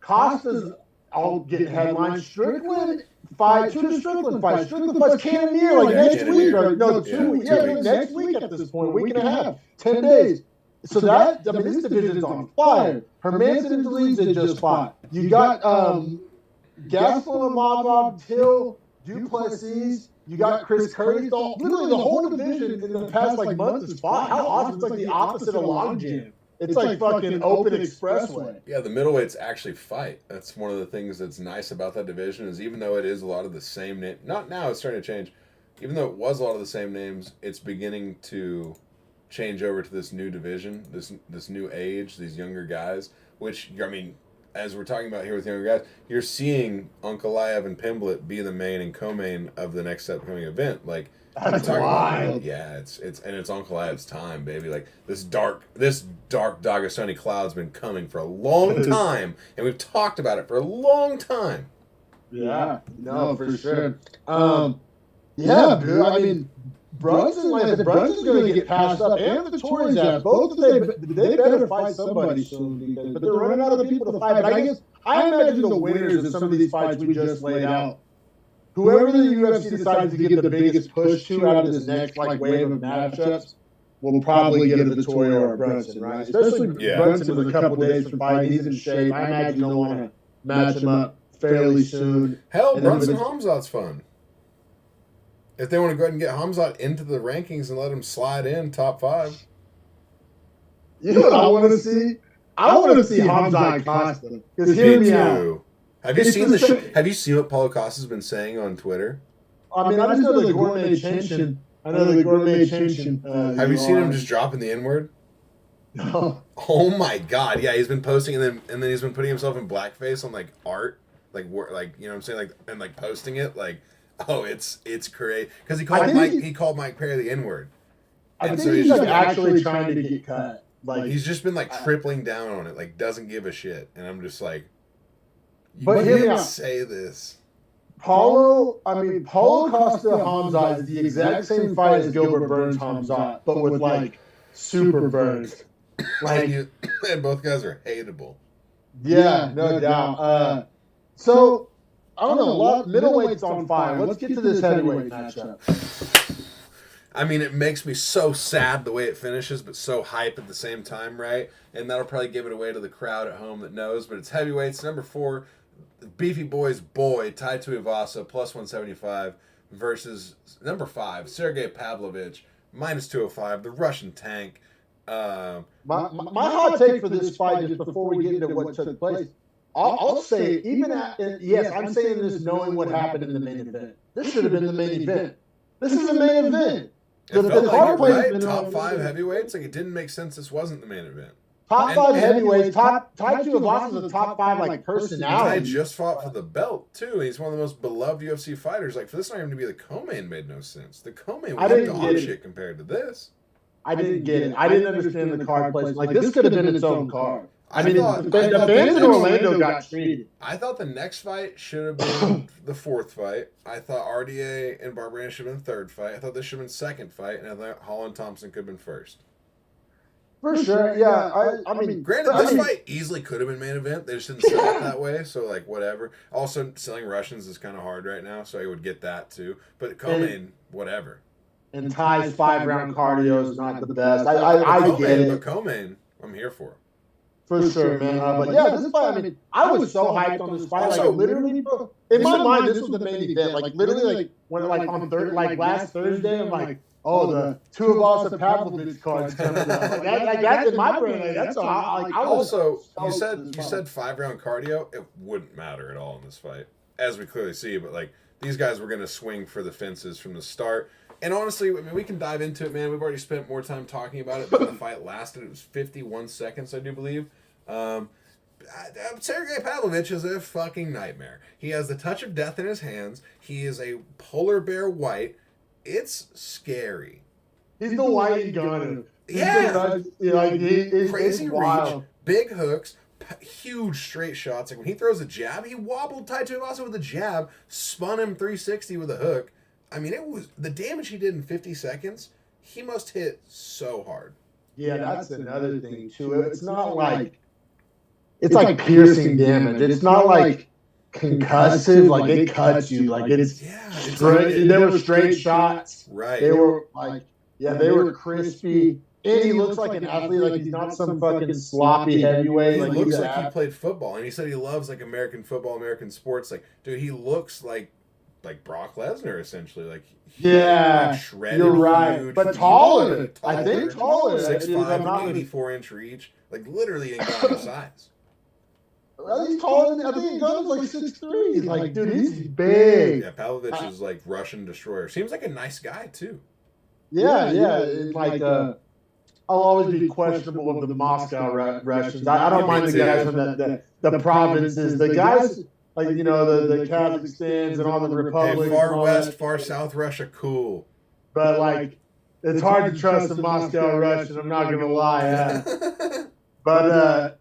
A: Costa's all getting headlines. Strickland fight, Strickland fights Cannonier like next week. No, 2 weeks. Yeah, next week at this point, week and a half, 10 days. So this division's on fire. Hermanson and Dolidze just fought. You got Gastelum, Imavov, Till, du Plessis. You got Chris Curtis. Literally the whole division in the past month has fought. How awesome! It's like the opposite of Long Jam. It's like fucking open expressway.
B: Yeah, the middleweights actually fight. That's one of the things that's nice about that division is even though it is a lot of the same name, not now, it's starting to change. Even though it was a lot of the same names, it's beginning to change over to this new division, this new age, these younger guys, which, I mean, as we're talking about here with younger guys, you're seeing Ankalaev and Pimblett be the main and co-main of the next upcoming event. Like,
A: that's wild.
B: Yeah, it's Ankalaev's time, baby. Like this dark Dagestani cloud's been coming for a long time, and we've talked about it for a long time.
A: Yeah, no, for sure. Yeah, dude. I mean, Brunson's going to get passed up, and Vittoria's ass. Both of they better fight somebody soon, but they're running out of the people to fight. But I imagine the winners of some of these fights we just laid out. Whoever the UFC decides to give the biggest push to out of this next wave of matchups will probably get a Vittoria or a Brunson, right? Especially Brunson with a couple days from fighting. He's in shape. I imagine they'll want to match him up fairly soon.
B: Hell, Brunson Hamzat's fun. If they want to go ahead and get Hamzat into the rankings and let him slide in top 5.
A: You know what I want to see? I want to see Hamzat Costa. Because hear me out.
B: Have you seen what Paulo Costa's been saying on Twitter?
A: I mean, I just know the gourmet chin.
B: Have you seen him just dropping the N-word?
A: No.
B: Oh my God! Yeah, he's been posting and then he's been putting himself in blackface on art, you know what I'm saying, and posting it oh, it's crazy because he called Mike Perry the N-word.
A: I think he's actually trying to get cut.
B: He's just been tripling down on it, doesn't give a shit, and I'm just like.
A: But hear me out.
B: Say this.
A: Paulo Costa Hamzat is the exact same fight as Gilbert Burns Hamzat, but with super burns.
B: And both guys are hateable.
A: Yeah, no doubt. So I don't know. Middleweight's on fire. Let's get to this heavyweight matchup.
B: I mean, it makes me so sad the way it finishes, but so hype at the same time, right? And that'll probably give it away to the crowd at home that knows. But it's heavyweights. Number 4, Beefy Boy's boy, Tai Tuivasa, plus 175, versus number 5, Sergey Pavlovich, minus 205, the Russian tank.
A: My hot take for this fight, just before we get into what took place, I'll say, I'm saying this knowing what happened in the main event. This should have been the main event. This is the main event.
B: It felt like it, right? Top 5 heavyweights. It didn't make sense this wasn't the main event.
A: top 5 heavyweights. Tai Tuivasa is a top 5 like personality.
B: Tai just fought for the belt too. He's one of the most beloved UFC fighters. Like for this not even to be the co-main made no sense. The co-main was dog shit compared to this.
A: I didn't get it. I didn't understand the card placement. Like this could have been its own card. I mean, the fans in Orlando got treated.
B: I thought the next fight should have been the 4th fight. I thought RDA and Barberena should have been the 3rd fight. I thought this should have been 2nd fight, and I thought Holland Thompson could have been 1st.
A: For sure, yeah. I mean,
B: granted, this fight easily could have been main event. They just didn't sell it that way, so like whatever. Also, selling Russians is kind of hard right now, so I would get that too. But co-main, whatever.
A: And Ty's 5-round cardio is not the best. I get it.
B: But co-main, I'm here for.
A: For sure, man. But yeah, this fight, I mean, I was so hyped on this fight. Like, literally, bro, in my mind, this was the main event. Like, literally, like, when, like, on last Thursday, I'm like, oh, the Tuivasa Pavlovich card's coming out. Like, that's in my brain. Like, that's all. Like,
B: also, you said 5-round cardio. It wouldn't matter at all in this fight, as we clearly see. But, like, these guys were going to swing for the fences from the start. And honestly, I mean, we can dive into it, man. We've already spent more time talking about it than the fight lasted. It was 51 seconds, I do believe. Sergey Pavlovich is a fucking nightmare. He has the touch of death in his hands. He is a polar bear white. It's scary.
A: He's the white gun.
B: Yeah.
A: Crazy
B: reach, big hooks, huge straight shots. Like when he throws a jab, he wobbled Tai Tuivasa with a jab, spun him 360 with a hook. I mean, it was the damage he did in 50 seconds. He must hit so hard.
A: Yeah, that's another thing too. It's not like it's like piercing damage. It's not like concussive. Like it cuts you. Like it's straight. There were straight shots.
B: Right.
A: They were like they were crispy. And he looks like an athlete. Like he's not some fucking sloppy heavyweight.
B: He
A: like
B: looks like he played football, and he said he loves like American football, American sports. Like, dude, he looks like Brock Lesnar, essentially. Like,
A: shredded, you're right.
B: Huge,
A: but taller. I think taller.
B: 6'5", 84-inch reach. Like, literally in Ghana's size.
A: He's taller than, I think Ghana's like 6'3". He's like, dude, he's big.
B: Yeah, Pavlovich is like Russian destroyer. Seems like a nice guy, too.
A: Yeah. It's like, I'll always be questionable of the Moscow Russians. I don't mind the guys from the provinces. The guys... Like, you know, the Kazakhstans and all the republics.
B: Hey, far west, far south Russia, cool.
A: But, like, it's hard to trust the Moscow Russian, I'm not going to lie. But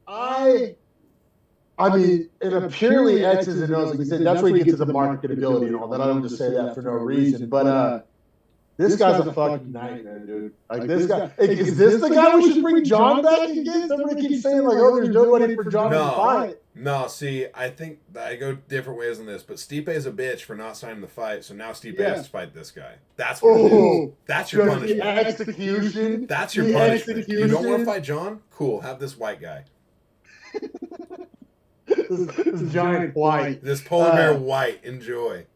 A: I mean, in a purely X's and O's, like you said, that's where you get to the marketability and all that. I don't just say that for no reason. But this guy's a fucking nightmare, dude. Like, this guy. Is this the guy we should bring John back again? Somebody keeps saying, like, oh, there's nobody for John to fight.
B: No, see, I think I go different ways on this, but Stipe is a bitch for not signing the fight, so now Stipe has to fight this guy. That's what it is. That's your punishment.
A: Execution.
B: That's your punishment. You don't want to fight John? Cool, have this white guy.
A: this giant white.
B: This polar bear white. Enjoy.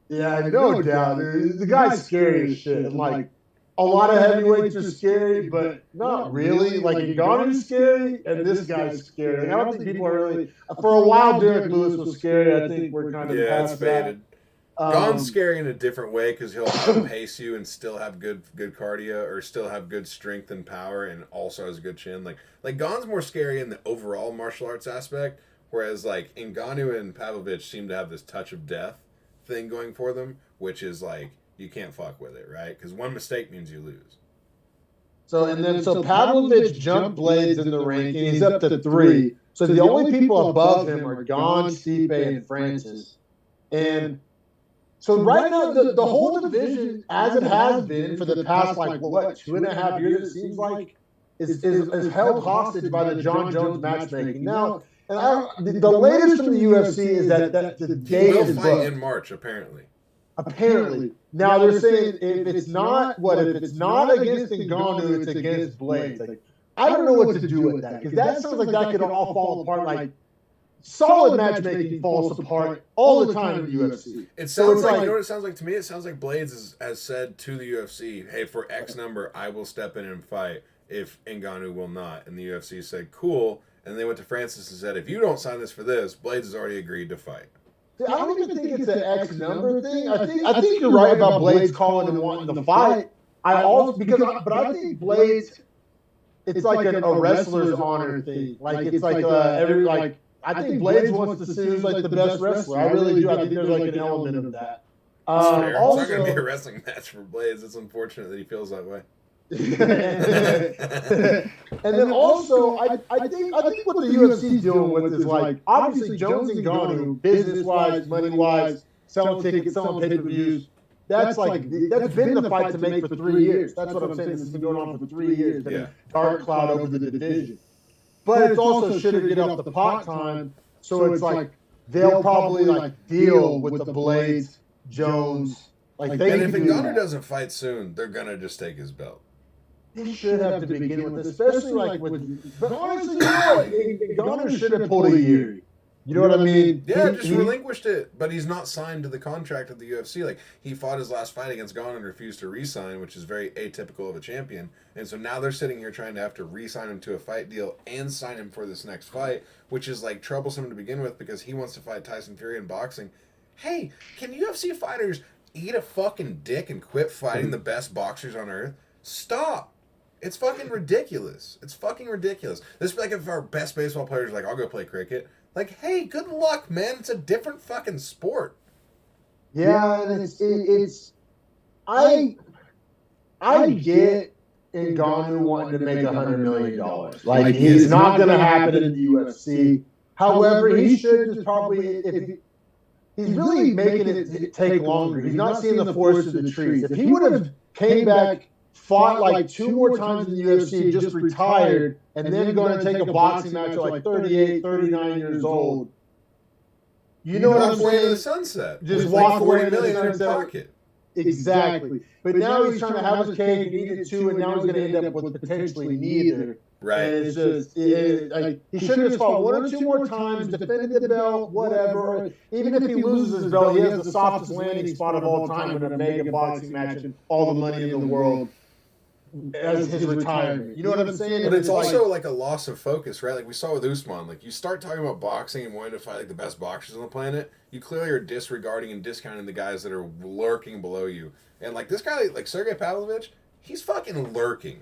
A: Yeah, no doubt. The guy's scary as shit. And, like, a lot of heavyweights are scary, but not really. Like, Ngannou's scary, and this guy's scary. Like, I don't think people are really... For a while, Derek Lewis was scary. I think we're kind of past
B: it's faded. Gon's scary in a different way because he'll outpace you and still have good cardio or still have good strength and power and also has a good chin. Like Gon's more scary in the overall martial arts aspect, whereas, like, Ngannou and Pavlovich seem to have this touch of death thing going for them, which is like you can't fuck with it, right? Because one mistake means you lose.
A: So Pavlovich jumped Blades in the ranking. He's up to 3. So the only people above him are Gon, Stipe, and Francis. And so right now the whole division, as it has been for the past 2.5 years, it seems like, is held hostage by the John Jones matchmaking. Now, the latest from the UFC is that the day is booked.
B: He will fight in March, apparently.
A: Now they're saying if it's not against Ngannou, it's against Blades. Like, I don't know what to do with that because that sounds like that could all fall apart. Like, solid matchmaking falls apart all the time in the UFC.
B: It sounds like, you know what it sounds like to me? It sounds like Blades has said to the UFC, "Hey, for X number, I will step in and fight if Ngannou will not." And the UFC said, "Cool." And they went to Francis and said, "If you don't sign this for this, Blades has already agreed to fight."
A: I don't even think it's an X number thing. I think you're right about Blades calling and wanting to fight. I think Blades it's like a wrestler's honor thing. Like it's like every like I think Blades wants to see who's like the best wrestler. I really do. I think there's like an element of that.
B: Also, it's not going to be a wrestling match for Blades. It's unfortunate that he feels that way.
A: And then also, I think what the UFC is dealing with is like obviously Jones and Ngannou, business wise, money wise, selling tickets, selling pay per views. That's been the fight to make for 3 years. That's what I'm saying. This has been going on for 3 years. Been a dark cloud over the division. But it's also shit to get off the pot time. So it's like they'll probably like deal with the Blades, Jones. Like they
B: and if Ngannou doesn't fight soon, they're gonna just take his belt.
A: He should have to begin with, especially like with. But honestly, you know what? Ngannou should have pulled a year. You know what I mean?
B: Yeah, just relinquished it. But he's not signed to the contract of the UFC. Like, he fought his last fight against Gane and refused to re-sign, which is very atypical of a champion. And so now they're sitting here trying to have to re-sign him to a fight deal and sign him for this next fight, which is, like, troublesome to begin with because he wants to fight Tyson Fury in boxing. Hey, can UFC fighters eat a fucking dick and quit fighting the best boxers on earth? Stop. It's fucking ridiculous. It's fucking ridiculous. This is like if our best baseball players are like, I'll go play cricket. Like, hey, good luck, man. It's a different fucking sport.
A: Yeah, and it's I get Ngannou wanting to make $100 million. Like, he's not going to happen in the UFC. However, he should just probably, he's really making it take longer. He's not seeing the forest of the trees. If he would have came back, fought like 2 more times in the UFC, just retired, and then going to take a boxing match at like 38, 39 years old. You know what I'm saying?
B: The sunset.
A: Just walk away
B: $40 million in his pocket.
A: Exactly. But now he's trying to have his cake and eat it too, and now he's going to end up with potentially neither.
B: Right.
A: And it's just, he should have just fought 1 or 2 more times, defended the belt, whatever. Even if he loses his belt, he has the softest landing spot of all time in a mega boxing match and all the money in the world. As his retirement. You know what I'm saying?
B: But it's also like a loss of focus, right? Like we saw with Usman. Like you start talking about boxing and wanting to fight like the best boxers on the planet, you clearly are disregarding and discounting the guys that are lurking below you. And like this guy, like Sergey Pavlovich, he's fucking lurking.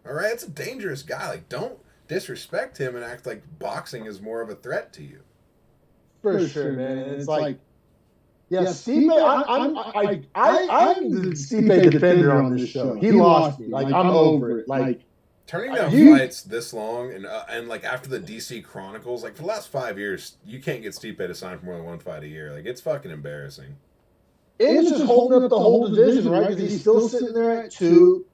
B: All right? It's a dangerous guy. Like don't disrespect him and act like boxing is more of a threat to you.
A: For sure, man. It's like yeah, Stipe, I'm the Stipe defender on this show. He lost me. Like, I'm over it. Like,
B: turning down fights this long and like after the DC Chronicles, like for the last 5 years, you can't get Stipe to sign for more than 1 fight a year. Like, it's fucking embarrassing.
A: And it's just holding up the whole division, right? Because he's still sitting there at 2.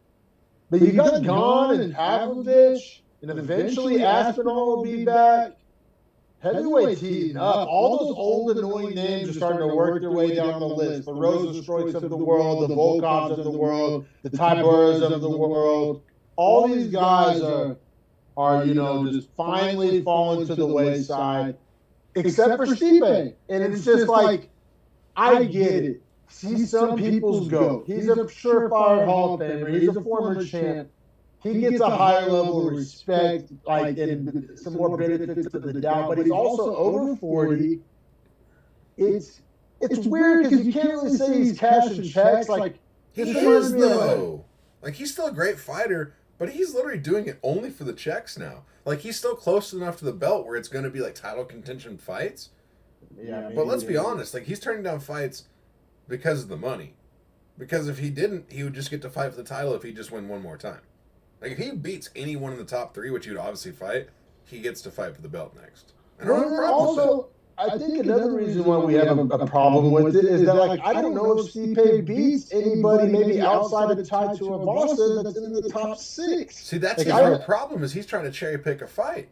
A: But you got Gane and Pavlovich, and eventually Aspinall will be back. Heavyweight's heating up. All those old annoying names are starting to work their way down the list. The Rosenstreits of the world, the Volkovs of the world, the Tyburas of the world. All these guys are just finally falling to the wayside, except for Stipe. And it's just like, I get it. He's some people's GOAT. He's a surefire Hall of Famer. He's a former champ. He gets a higher level of respect, like, and some more benefits of the doubt. But he's also over 40. It's weird because you can't really say he's cashing checks. Like,
B: he is, though. Like, he's still a great fighter, but he's literally doing it only for the checks now. Like, he's still close enough to the belt where it's going to be, like, title contention fights. Yeah, but let's be honest. Like, he's turning down fights because of the money. Because if he didn't, he would just get to fight for the title if he just win 1 more time. Like, if he beats anyone in the top 3, which he would obviously fight, he gets to fight for the belt next. And
A: also, I think another reason why we have a problem with it is that, like, I don't know if Stipe beats anybody maybe outside of the Tai Tuivasa that's in the top 6.
B: See, that's his real problem is he's trying to cherry pick a fight.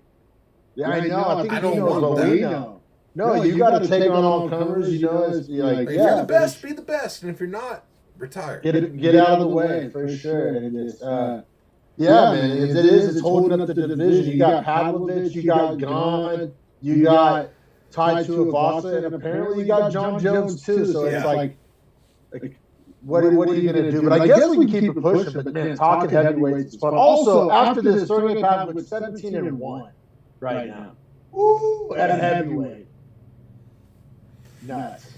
A: Yeah, I know. I
B: don't want that.
A: We know. No, you got to take on all comers. You know, if
B: you're the best, be the best, and if you're not, retire.
A: Get out of the way for sure. And it's yeah, man, it's holding up the division. You got Pavlovich, you got Gane, you got Tai Tuivasa, and apparently you got John Jones too. So it's like what are you going to do? But I guess we can keep it pushing. But man, talking heavyweights is fun. Also, after this, Sergey Pavlovich 17-1 right now. Ooh, at a heavyweight. Nuts.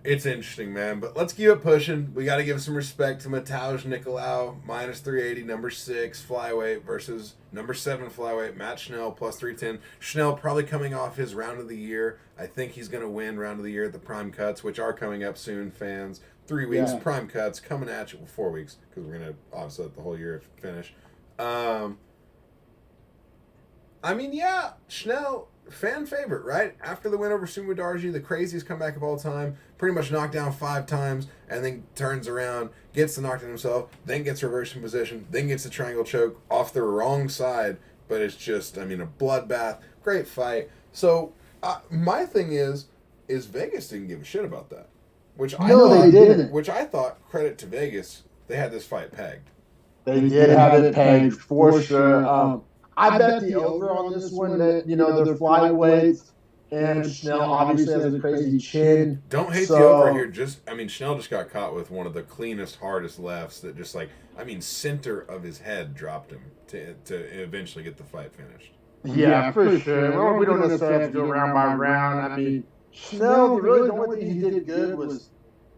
B: It's interesting, man. But let's keep it pushing. We got to give some respect to Mateusz Nicolau, minus 380, number 6 flyweight versus number 7 flyweight, Matt Schnell, plus 310. Schnell probably coming off his round of the year. I think he's going to win round of the year at the Prime Cuts, which are coming up soon, fans. 3 weeks, Prime Cuts, coming at you. Well, 4 weeks, because we're going to obviously let the whole year finish. I mean, yeah, Schnell, fan favorite, right? After the win over Sumo Darji, the craziest comeback of all time, pretty much knocked down 5 times, and then turns around, gets the knockdown himself, then gets reversed in position, then gets the triangle choke off the wrong side, but it's just, I mean, a bloodbath, great fight. So, my thing is Vegas didn't give a shit about that.
A: They didn't.
B: Which I thought, credit to Vegas, they had this fight pegged.
A: They did have it pegged, for sure. I bet the over on this one that, they're flyweights, and Schnell obviously has a crazy chin.
B: Don't hate the over here. Schnell just got caught with one of the cleanest, hardest lefts that just center of his head dropped him to eventually get the fight finished.
A: Yeah, for sure. Well, we don't necessarily have to go round by round. I mean, Schnell, really the only thing he did good was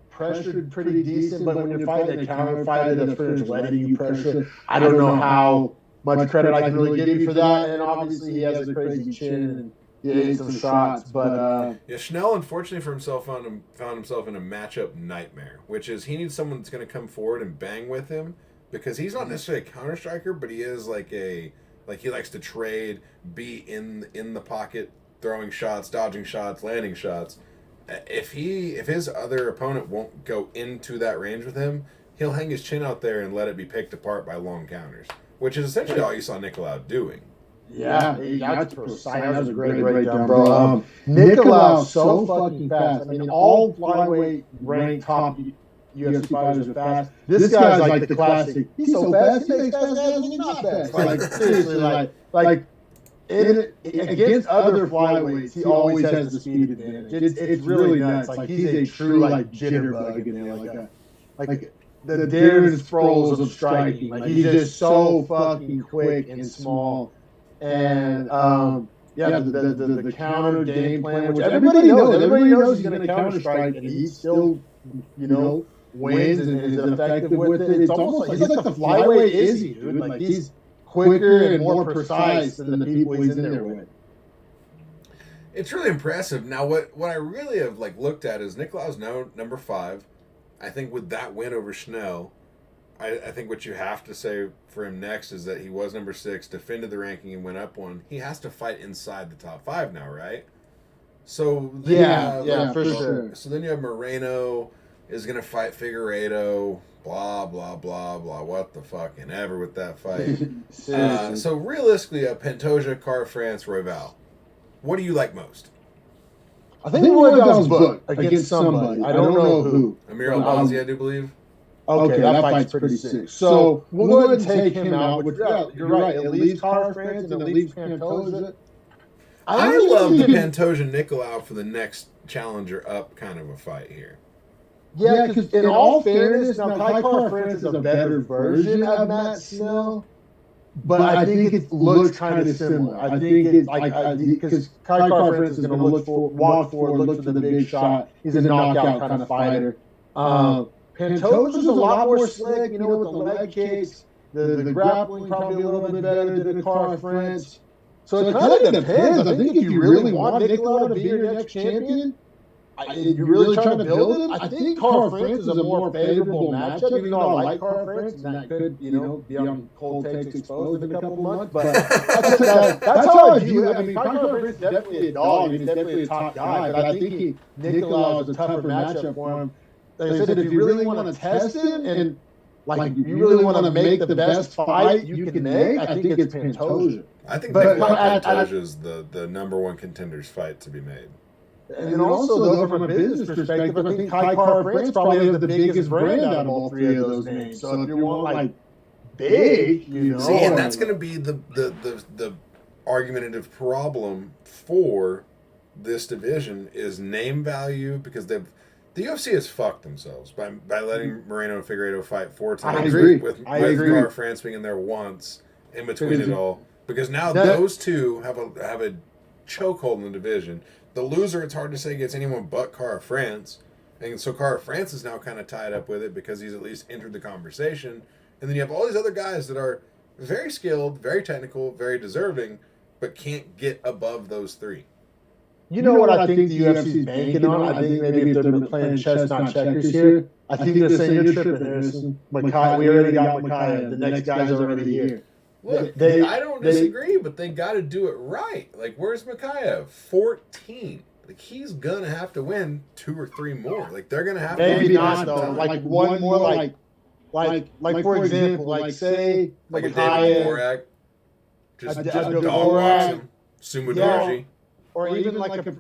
A: pressured pretty decent, but when you're fighting a counter fighter that's pretty much letting you pressure, I don't know how much credit I can really give you for that. And obviously he has a crazy chin and he ate some shots. But
B: Schnell, unfortunately for himself, found himself in a matchup nightmare, which is he needs someone that's going to come forward and bang with him, because he's not necessarily a counter striker, but he is he likes to trade, be in the pocket, throwing shots, dodging shots, landing shots. If his other opponent won't go into that range with him, he'll hang his chin out there and let it be picked apart by long counters, which is essentially all you saw Nicolau doing.
A: Yeah, that's precise. That was a great breakdown, bro. Nicolau's so fucking fast. I mean, all flyweight ranked top UFC fighters are fast. This guy's like the classic. He's so fast, he makes fast guys when he's not fast. Like, seriously, against other flyweights, he always has the speed advantage. It's really nuts. Like, he's a true, jitterbug in there. Like the Darren Sproles of striking. Like, he's just so fucking quick and small. And, the counter game plan, which everybody knows he's going to counter strike, and he still, wins and is effective with it. It's almost like he's like the flyweight Izzy, dude. Like, he's quicker and more precise than the people he's in there with.
B: It's really impressive. Now, what I really have looked at is Nicolau's now number 5. I think with that win over Schnell, I think what you have to say for him next is that he was number 6, defended the ranking, and went up 1. He has to fight inside the top 5 now, right? So
A: for sure.
B: So then you have Moreno is going to fight Figueiredo, blah, blah, blah, blah, what the fucking ever with that fight. So realistically, a Pantoja, Car France, Royval. What do you like most?
A: I think Royval's booked against somebody. I don't know who.
B: Amir Albazi, I do believe.
A: Okay, that fight's pretty sick. So we'll go ahead and take him out. Which, you're right. It leaves Car France and it leaves Pantoja.
B: I love the Pantoja Nicolau for the next challenger up kind of a fight here.
A: Yeah, because in all fairness, now Kai Car France is a better version of Matt Schnell, but I think it looks kind of similar. I think it's because Kai Car France is going to walk forward, look for the big shot. He's a knockout kind of fighter. Pantoja's a lot more slick, with the leg kicks, the grappling probably a little bit better than Car France. So it kind of depends. I think if you really want Nicolau to be your next champion, you're really trying to build it. I think Car France is a more favorable matchup, even though I like Car France, and that could, be on Cold Takes Exposed in a couple months. But that's how I view it. I mean, Car France is definitely a dog. He's definitely a top guy. But I think Nicolau is a tougher matchup for him. Like I said, if you really want to test him and you really want to make the best fight you can make, I think it's Pantoja.
B: I think Pantoja is the number 1 contender's fight to be made.
A: And then also, though, from a business perspective, I think Kai Car France probably has the biggest brand out of all 3 of those names. So if you want big,
B: See, and that's going to be the argumentative problem for this division is name value, because the UFC has fucked themselves by letting Moreno and Figueiredo fight 4 times.
A: I agree.
B: With Car France being in there once in between it all, because now those two have a chokehold in the division. The loser, it's hard to say, gets anyone but Car France. And so Cara France is now kind of tied up with it because he's at least entered the conversation. And then you have all these other guys that are very skilled, very technical, very deserving, but can't get above those three.
A: You know what I think the UFC's banking on? I think maybe if they're playing chess, not checkers here, I think they're saying you're tripping, Harrison. Makai, we already got Makai. The next guy's already here.
B: Look, I don't disagree, but they got to do it right. Like, where's Makayev? 14. Like, he's going to have to win 2 or 3 more. Like, they're going to have to.
A: Maybe not, though. Like, one more, like for example, like, say,
B: like a David Dvorak. Just dog-walks him. Sumo
A: or even like a.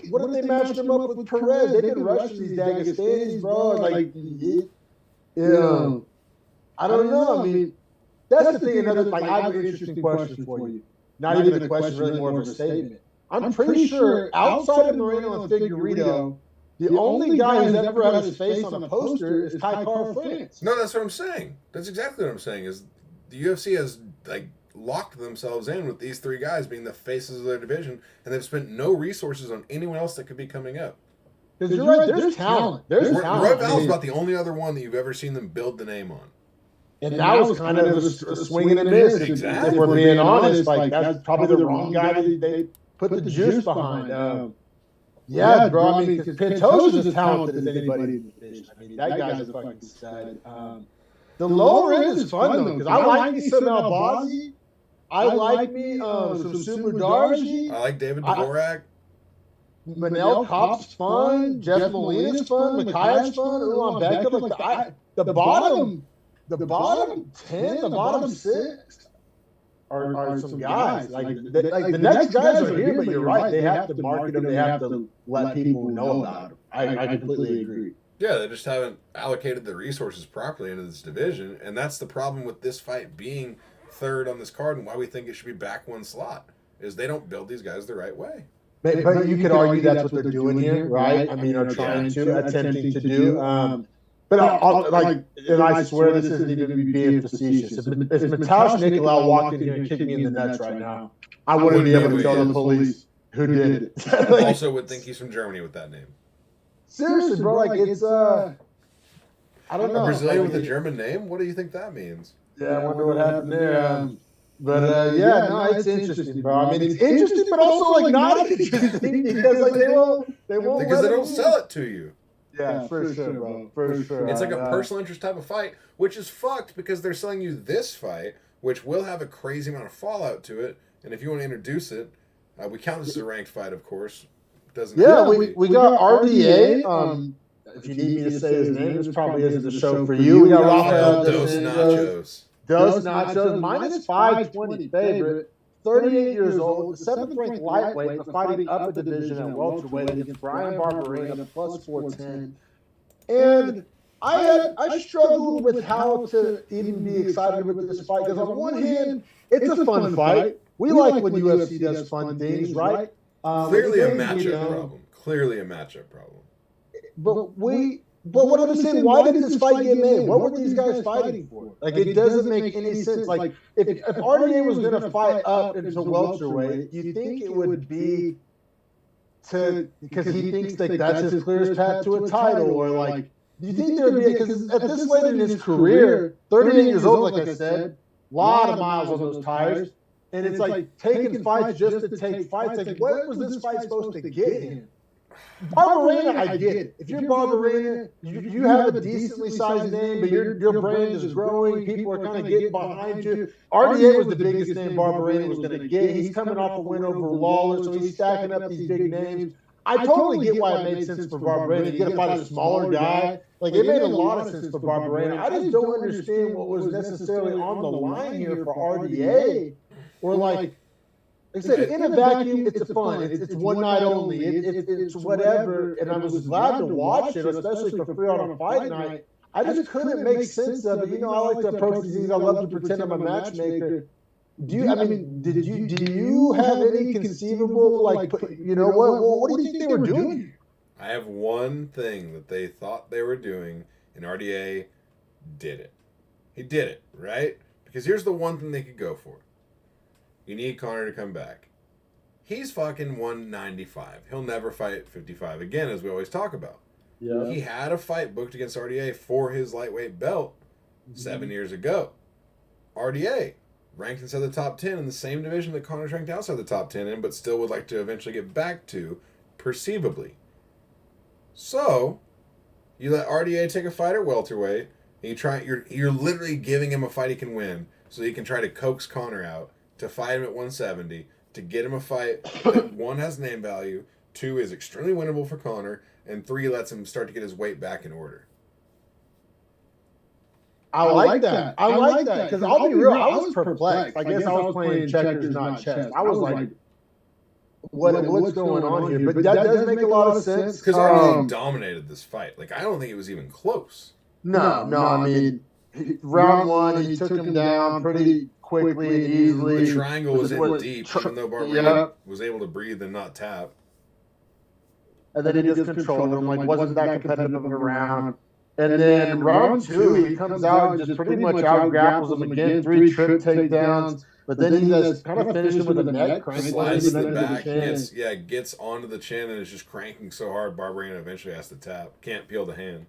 A: What if they matched him up with Perez? They've been rushing these Dagestanis, bro. Like, I don't know. I mean, that's the thing. Another, like, I have an interesting question for you. Not even a question, really more of a statement. I'm pretty sure outside of Moreno and Figueiredo, the only guy who's ever had his face on a poster is Cara France.
B: No, that's what I'm saying. That's exactly what I'm saying. Is the UFC has like locked themselves in with these 3 guys being the faces of their division, and they've spent no resources on anyone else that could be coming up.
A: Because you're right, there's talent. There's talent.
B: Royval's about the only other one that you've ever seen them build the name on.
A: And that was kind of a swing and a miss. Exactly. If we're being honest, like, that's probably the wrong guy they put the juice behind. Yeah, bro. I mean, because Pantoja is as talented as anybody in the division. I mean, that guy's a fucking stud. The lower end is fun, though, because I like me some Albazi. I like me some Sumu Darji.
B: I like David Dvorak.
A: Manel Kopp's fun. Jeff Molina's fun. Makayev's fun. Ulan Beckham. Like, the bottom 10, the bottom 6 are some guys. Like the next guys are here, but you're right. They have to market them. They have to let people know about them. I completely agree.
B: Yeah, they just haven't allocated the resources properly into this division, and that's the problem with this fight being third on this card, and why we think it should be back 1 slot, is they don't build these guys the right way.
A: But you could argue that's what they're doing here, right? I mean, are trying to, attempting to do. But and I swear this isn't even being facetious. If Mateusz Nicolau walked in here and kicked me in the nuts right now, I wouldn't be able to tell the police who did it.
B: Like, also would think he's from Germany with that name.
A: Seriously, bro, like, it's I don't know.
B: A Brazilian with a German name? What do you think that means?
A: Yeah, I wonder what happened there. It's interesting, bro. I mean, it's interesting, but also like not interesting because like they won't
B: because they don't sell it to you.
A: Yeah, for sure, bro. For sure.
B: It's like a personal interest type of fight, which is fucked because they're selling you this fight, which will have a crazy amount of fallout to it. And if you want to introduce it, we count this as a ranked fight, of course.
A: We got RDA. If you need me to say his name, this probably isn't the show for you. We got Rafael
B: Dos Nachos.
A: Dos Nachos, minus 520 favorite, 38 years old, 7th-ranked lightweight, fighting up a division at welterweight against Brian Barberena, plus 410. And I struggled with how to even be excited with this fight, because on one hand, it's a fun fight. We like when UFC does fun things, right?
B: Clearly a matchup problem. Clearly a matchup problem.
A: But what I'm saying, why did this fight get made? What were these guys fighting for? Like, it doesn't make any sense. Like, if RDA was going to fight up into welterweight, you think it would be because he thinks that that's his clearest path to a title, or like, do you think there would be, because at this late in his career, 38 years old, like I said, a lot of miles on those tires, and it's like taking fights just to take fights. Like, what was this fight supposed to get him? Barberena, I get it. If you're Barberena, you have a decently sized name, but your brand is growing. People are kind of getting behind you. RDA was the biggest name Barberena was going to get. He's coming off a win over Lawler, so he's stacking up these big names. I totally get why it made sense for Barberena. You got to fight a smaller guy. Like, it made a lot of sense for Barberena. I just don't understand what was necessarily on the line here for RDA, or like I said, in a vacuum, it's fun. It's one night only. It's whatever. And I was glad to watch it, especially for free on a fight night. I just couldn't make sense of it. You know, I like to approach these things. I love to pretend I'm a matchmaker. Do you have any conceivable, like, you know, what do you think they were doing?
B: I have one thing that they thought they were doing, and RDA did it. He did it, right? Because here's the one thing they could go for. You need Conor to come back. He's fucking 195. He'll never fight 55 again, as we always talk about.
A: Yeah.
B: He had a fight booked against RDA for his lightweight belt 7 years ago. RDA ranked inside the top 10 in the same division that Connor's ranked outside the top 10 in, but still would like to eventually get back to, perceivably. So, you let RDA take a fight at welterweight, and you're literally giving him a fight he can win, so he can try to coax Connor out to fight him at 170, to get him a fight that 1 has name value, 2 is extremely winnable for Connor, and 3 lets him start to get his weight back in order.
A: I like that. I like that because I'll be real. I was perplexed. I guess I was playing checkers, not chess. I was like, what's going on here? But that does make a lot of sense.
B: Because RDA dominated this fight. Like, I don't think it was even close.
A: No. I mean, round 1, he took him down pretty quickly and easily.
B: The triangle was in deep, even though Barberena was able to breathe and not tap.
A: And then he just controlled him. Like, wasn't that competitive of a round. And then round 2, he comes out and just pretty much out-grapples him again. 3 trip takedowns. But then he just kind of finished him with a neck crank.
B: Slides to the back. Gets onto the chin and is just cranking so hard Barberena eventually has to tap. Can't peel the hand.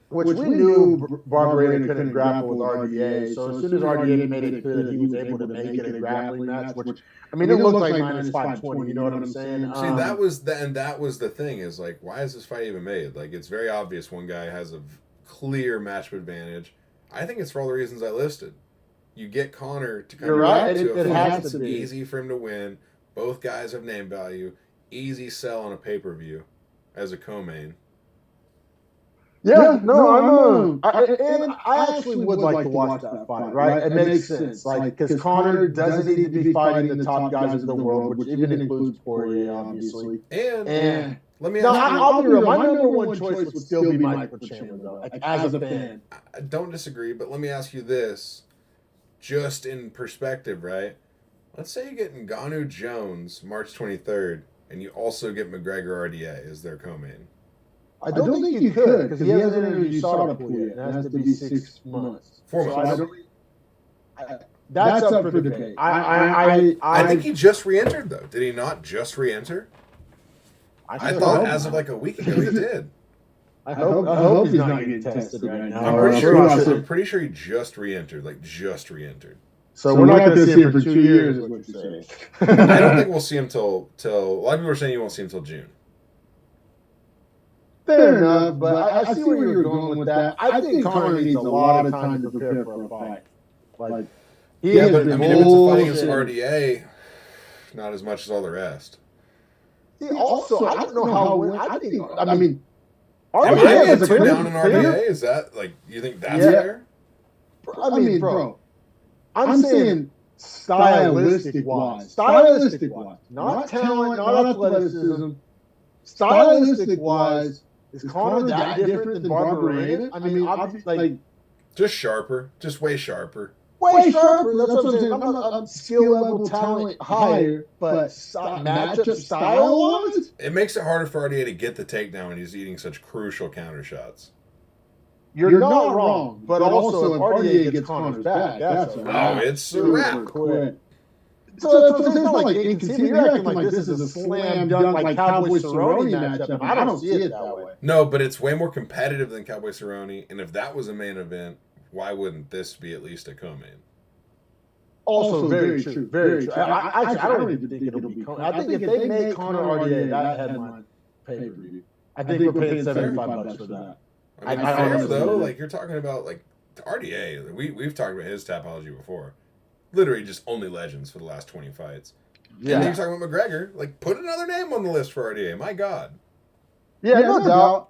A: Which we knew Barberena couldn't grapple with RDA. So as soon as RDA made it clear that he was able to make it a grappling match, which, I mean, it looked like minus 520, you know what I'm saying?
B: See, that was the thing is, like, why is this fight even made? Like, it's very obvious one guy has a clear matchup advantage. I think it's for all the reasons I listed. You get Connor to come back to a fight that's easy for him to win. Both guys have name value. Easy sell on a pay-per-view as a co-main.
A: Yeah, no, I actually would like to watch that fight, right? It makes sense, like, because Connor doesn't need to be fighting the top guys of the world, which even includes Poirier, obviously.
B: And let me
A: ask you, I'll be real. My number 1 choice would still be Michael Chandler, though, like, as a fan.
B: I don't disagree, but let me ask you this, just in perspective, right? Let's say you get Ngannou Jones March 23rd, and you also get McGregor RDA as their co-main.
A: I don't think you could, because he hasn't interviewed Sauter yet. It has to be 6 months.
B: 4 months.
A: That's up for debate. I
B: think he just re-entered, though. Did he not just re-enter? I thought as of like a week ago he did.
A: I hope he's not getting tested right now.
B: I'm pretty sure he just re-entered,
A: So we're not going to see him for 2 years, is what you're saying.
B: I don't think we'll see him till a lot of people are saying you won't see him till June.
A: Fair enough, but I see where you were going with that. I think Connor needs a lot of time to prepare for a fight. Like,
B: but I mean, if it's a fight against RDA, not as much as all the rest.
A: Also, I don't know how. I mean,
B: RDA has a down in RDA. Is that like you think that's fair?
A: I mean, bro, I'm saying stylistic wise, not talent, not athleticism. Stylistic wise, is Connor that different than Barberena? I mean, like
B: just sharper, just way sharper.
A: Way sharper. That's what I'm saying. I'm skill level, talent higher, but matchup style wise,
B: it makes it harder for RDA to get the takedown when he's eating such crucial counter shots.
A: You're not wrong, but also if RDA gets Connor's back, that's
B: it's a wrap.
A: Quick. So it's not like inconceivable. You're acting like this is a slam dunk like Cowboy Cerrone matchup. I don't see it that way.
B: No, but it's way more competitive than Cowboy Cerrone, and if that was a main event, why wouldn't this be at least a co-main?
A: Also, very true. Very true. I don't even think it'll be Conor. I think if they make Conor RDA that headline pay-per-view, I think we're paying $75 for that.
B: I mean, fair though. Like you're talking about like RDA. We've talked about his tapology before. Literally just only legends for the last 20 fights. Yeah. And then you're talking about McGregor. Like, put another name on the list for RDA. My God.
A: Yeah, no doubt.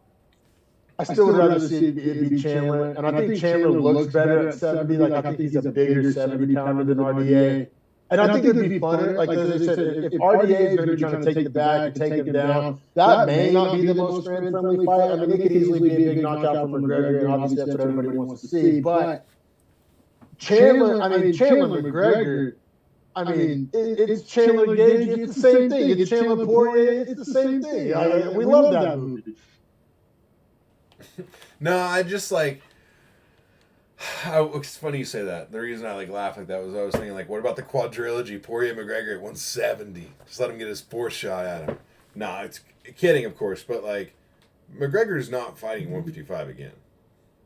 A: I still would rather see it be Chandler. And I think Chandler looks better at 70. Like, I think he's a bigger 70-pounder than RDA. And I think it would be funner. Like, as I said, if RDA is going to be trying to take the bag and take him down, that may not be the most fan-friendly fight. I mean, it could easily be a big knockout for McGregor, and obviously that's what everybody wants to see. But Chandler McGregor, it's Chandler Gage, it's the same thing. It's Chandler Poirier, it's the same thing. We love that movie.
B: No, I just like. It's funny you say that. The reason I laugh like that was I was thinking what about the quadrilogy Poirier McGregor at 170? Just let him get his fourth shot at him. Nah, it's kidding, of course, but McGregor's not fighting 155 again.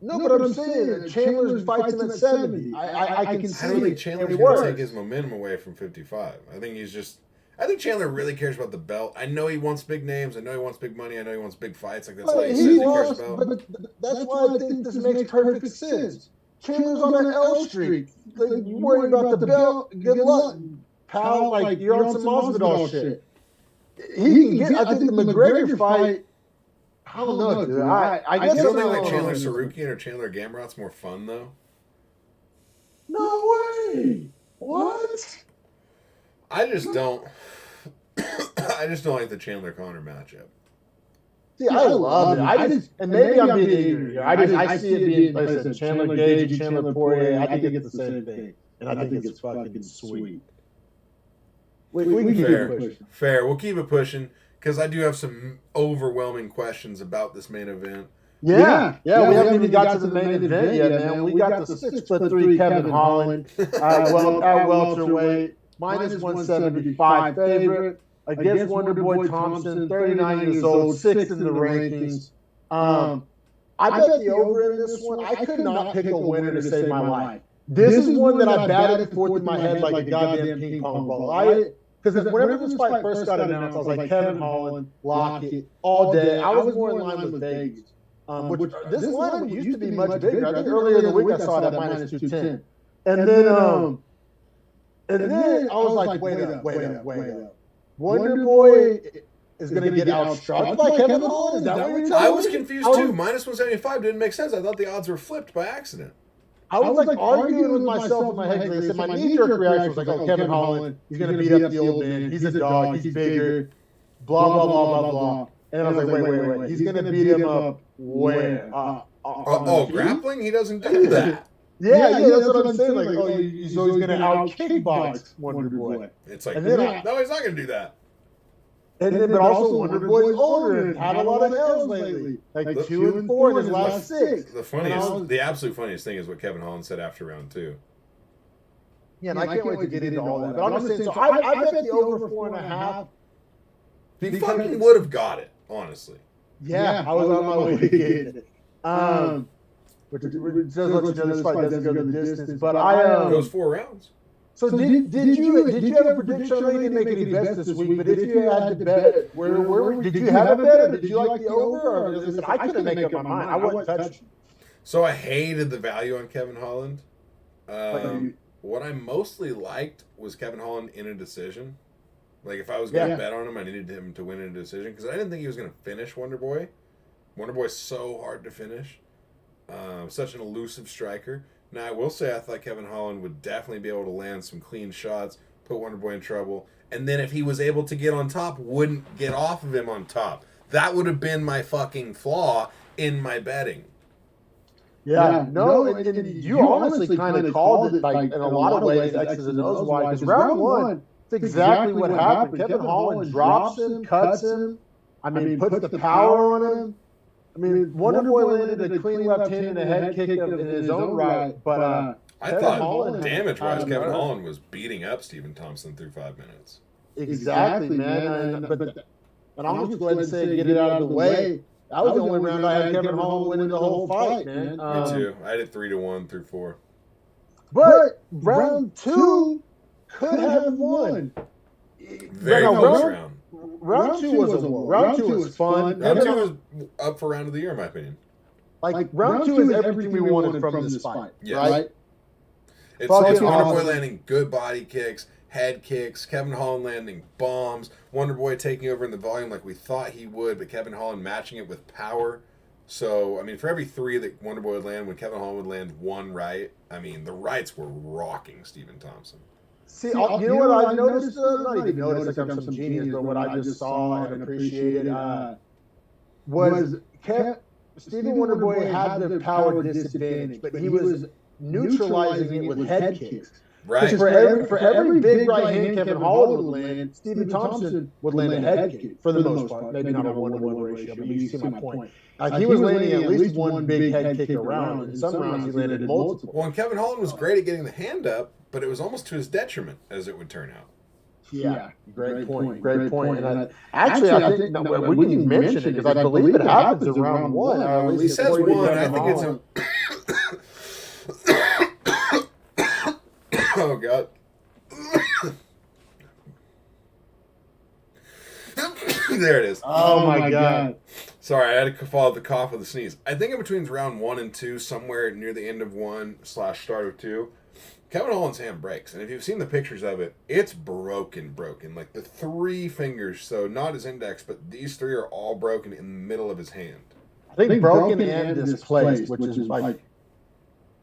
A: No, but I'm saying Chandler fights him at 70. I can see.
B: I don't think Chandler's going to take his momentum away from 55. I think Chandler really cares about the belt. I know he wants big names. I know he wants big money. I know he wants big fights. Like that's why he says he cares about.
A: But that's why I think this makes perfect sense. Chandler's on an L streak. Like, you worry about the belt. Good luck, pal. Like you're on some Masvidal shit. He can get. I think the McGregor fight. I don't know, dude. I guess
B: you don't think like Chandler Sarukian or Chandler Gamrot's more fun though?
A: No way. What?
B: I just don't. I just don't like the Chandler Connor matchup.
A: See, I love it. And maybe I'm being ignorant here. I see it being, like I said, Chandler Gage, Chandler Poirier. I think it's the same thing, and I think it's fucking sweet. We can keep it pushing.
B: Fair. We'll keep it pushing because I do have some overwhelming questions about this main event.
A: Yeah. We haven't even got to the main event yet, man. We got the 6'3" Kevin Holland at welterweight, minus 175 favorite. Against Wonderboy Thompson, 39 years old, 6th in the rankings. I bet the over in this one. I could not pick a winner to save my life. This is one that I batted forth in my head like a goddamn ping pong ball. Because whenever this fight first got announced, I was like, Kevin Holland, lock it, all day. I was more in line with Vegas. Which this line used to be much bigger. I think earlier in the week I saw it at minus 210. And then I was like, wait up. Wonderboy is going to get outstruck by Kevin Holland? Is that what you're telling me?
B: I was confused too. Minus 175 didn't make sense. I thought the odds were flipped by accident.
A: I was like arguing with myself in my head. I said my knee-jerk reaction was like, oh, Kevin Holland, he's going to beat up the old man. He's a dog. He's bigger. Blah, blah, blah, blah, blah. And then I was like, wait. He's going to beat him up where?
B: Grappling? He doesn't do that.
A: Yeah, that's what I'm saying. Like, he's going to out-kickbox Wonderboy.
B: It's like, no, he's not going to do that.
A: But also Wonderboy's older and had a lot of L's lately. Like 2 and 4 in his last 6.
B: The absolute funniest thing is what Kevin Holland said after round 2.
A: Yeah, and I can't wait to get into all that. But I'm just saying, so I bet the over 4.5.
B: He fucking would have got it, honestly.
A: Yeah, I was on my way to get it. Which does let you know this fight doesn't go the distance. But
B: it goes 4 rounds.
A: So did you have a prediction? I know you didn't make any bets this week, but if you had to bet, where did you have a bet, or did you like the over? Or I couldn't make up my mind. I wasn't touching.
B: So I hated the value on Kevin Holland. What I mostly liked was Kevin Holland in a decision. Like if I was going to bet on him, I needed him to win in a decision because I didn't think he was going to finish Wonderboy. Wonderboy's so hard to finish. Such an elusive striker. Now, I will say I thought Kevin Holland would definitely be able to land some clean shots, put Wonderboy in trouble, and then if he was able to get on top, wouldn't get off of him on top. That would have been my fucking flaw in my betting.
A: Yeah, no, and you honestly kind of called it, like, in a lot of ways, X's and O's wide, because round 1, it's exactly what happened. Kevin Holland drops him, cuts him, puts the power on him. Wonderboy landed a clean left hand and a head kick in his own right, but
B: I thought damage-wise, Kevin Holland was beating up Stephen Thompson through 5 minutes.
A: Exactly, man. And I'm just glad to say, get it out of the way. That was the only round I had Kevin Holland winning the whole fight, man.
B: Me too. I had it 3-1 through 4.
A: But round 2 could have won.
B: Very close round.
A: Round 2 was a war. Round 2 was fun.
B: Round 2 was up for round of the year, in my opinion.
A: Like round 2 is everything we wanted from this fight, right?
B: It's Wonderboy landing good body kicks, head kicks, Kevin Holland landing bombs, Wonderboy taking over in the volume like we thought he would, but Kevin Holland matching it with power. So, for every 3 that Wonderboy would land, when Kevin Holland would land 1 right, the rights were rocking Stephen Thompson.
A: See, you know what I noticed? Not even noticed, like I'm some genius, but what I just saw and appreciated was Stephen Wonderboy had the power disadvantage, but he was neutralizing it with head kicks.
B: Right.
A: For every big right hand Kevin Holland would land, Stephen Thompson would land a head kick for the most part. Maybe not a 1-to-1 ratio, but you see my point. He was landing at least one big head kick around, and some rounds he landed multiple.
B: Well, and Kevin Holland was great at getting the hand up, but it was almost to his detriment, as it would turn out.
A: Yeah, great point. Great point. And I think we can mention it because I believe it happens in round one. Or at least
B: he says one. I think it's a. Oh God. There it is.
A: Oh my God.
B: Sorry, I had to follow the cough with a sneeze. I think in between round 1 and 2, somewhere near the end of 1 / start of 2, Kevin Holland's hand breaks. And if you've seen the pictures of it, it's broken. Like the 3 fingers, so not his index, but these 3 are all broken in the middle of his hand.
A: I think broken and displaced, which is like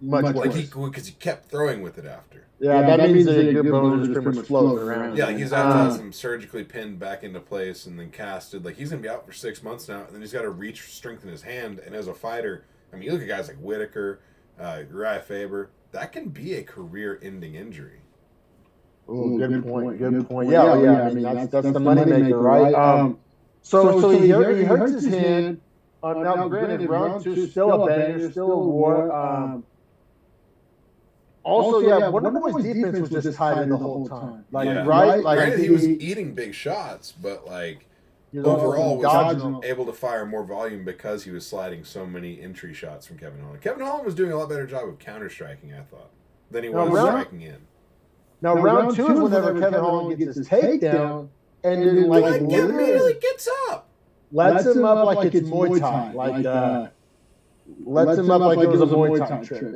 A: much worse.
B: Because he kept throwing with it after.
A: Yeah, that means that your bones are pretty much floating around.
B: Yeah, like he's had to have them surgically pinned back into place and then casted. Like he's going to be out for 6 months now, and then he's got to strengthen his hand. And as a fighter, I mean, you look at guys like Whitaker, Uriah Faber, that can be a career-ending injury.
A: Oh, good point. Yeah. I mean, that's the moneymaker, right? So he hurts his hand. Now, granted, round 2 still a banger, still a war. Also, Wonder Boy's defense was just tight the whole time. Right?
B: Granted, he was eating big shots, but overall was able to fire more volume because he was sliding so many entry shots from Kevin Holland. Kevin Holland was doing a lot better job of counter-striking, I thought, than he was striking in.
A: Now, round 2 is whenever Kevin Holland gets his takedown and then
B: immediately gets up.
A: Lets him up like it's Muay Thai. Lets him up like it was a Muay Thai trip.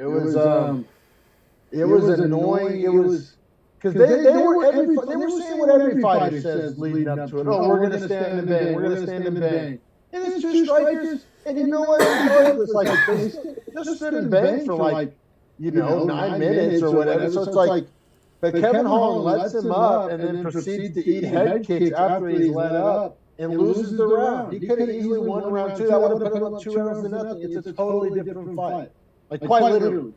A: It was annoying. It was because they were saying what every fighter says leading up to it. Oh, we're gonna stand and bang. We're gonna stand and bang. And it's 2 strikers, and you know what? It's like they just stood and banged for 9 minutes or whatever. So it's like, but Kevin Holland lets him up and then proceeds to eat head kicks after he's let up and loses the round. He could have easily won round 2. That would have put him up 2 rounds to nothing. It's a totally different fight, quite literally.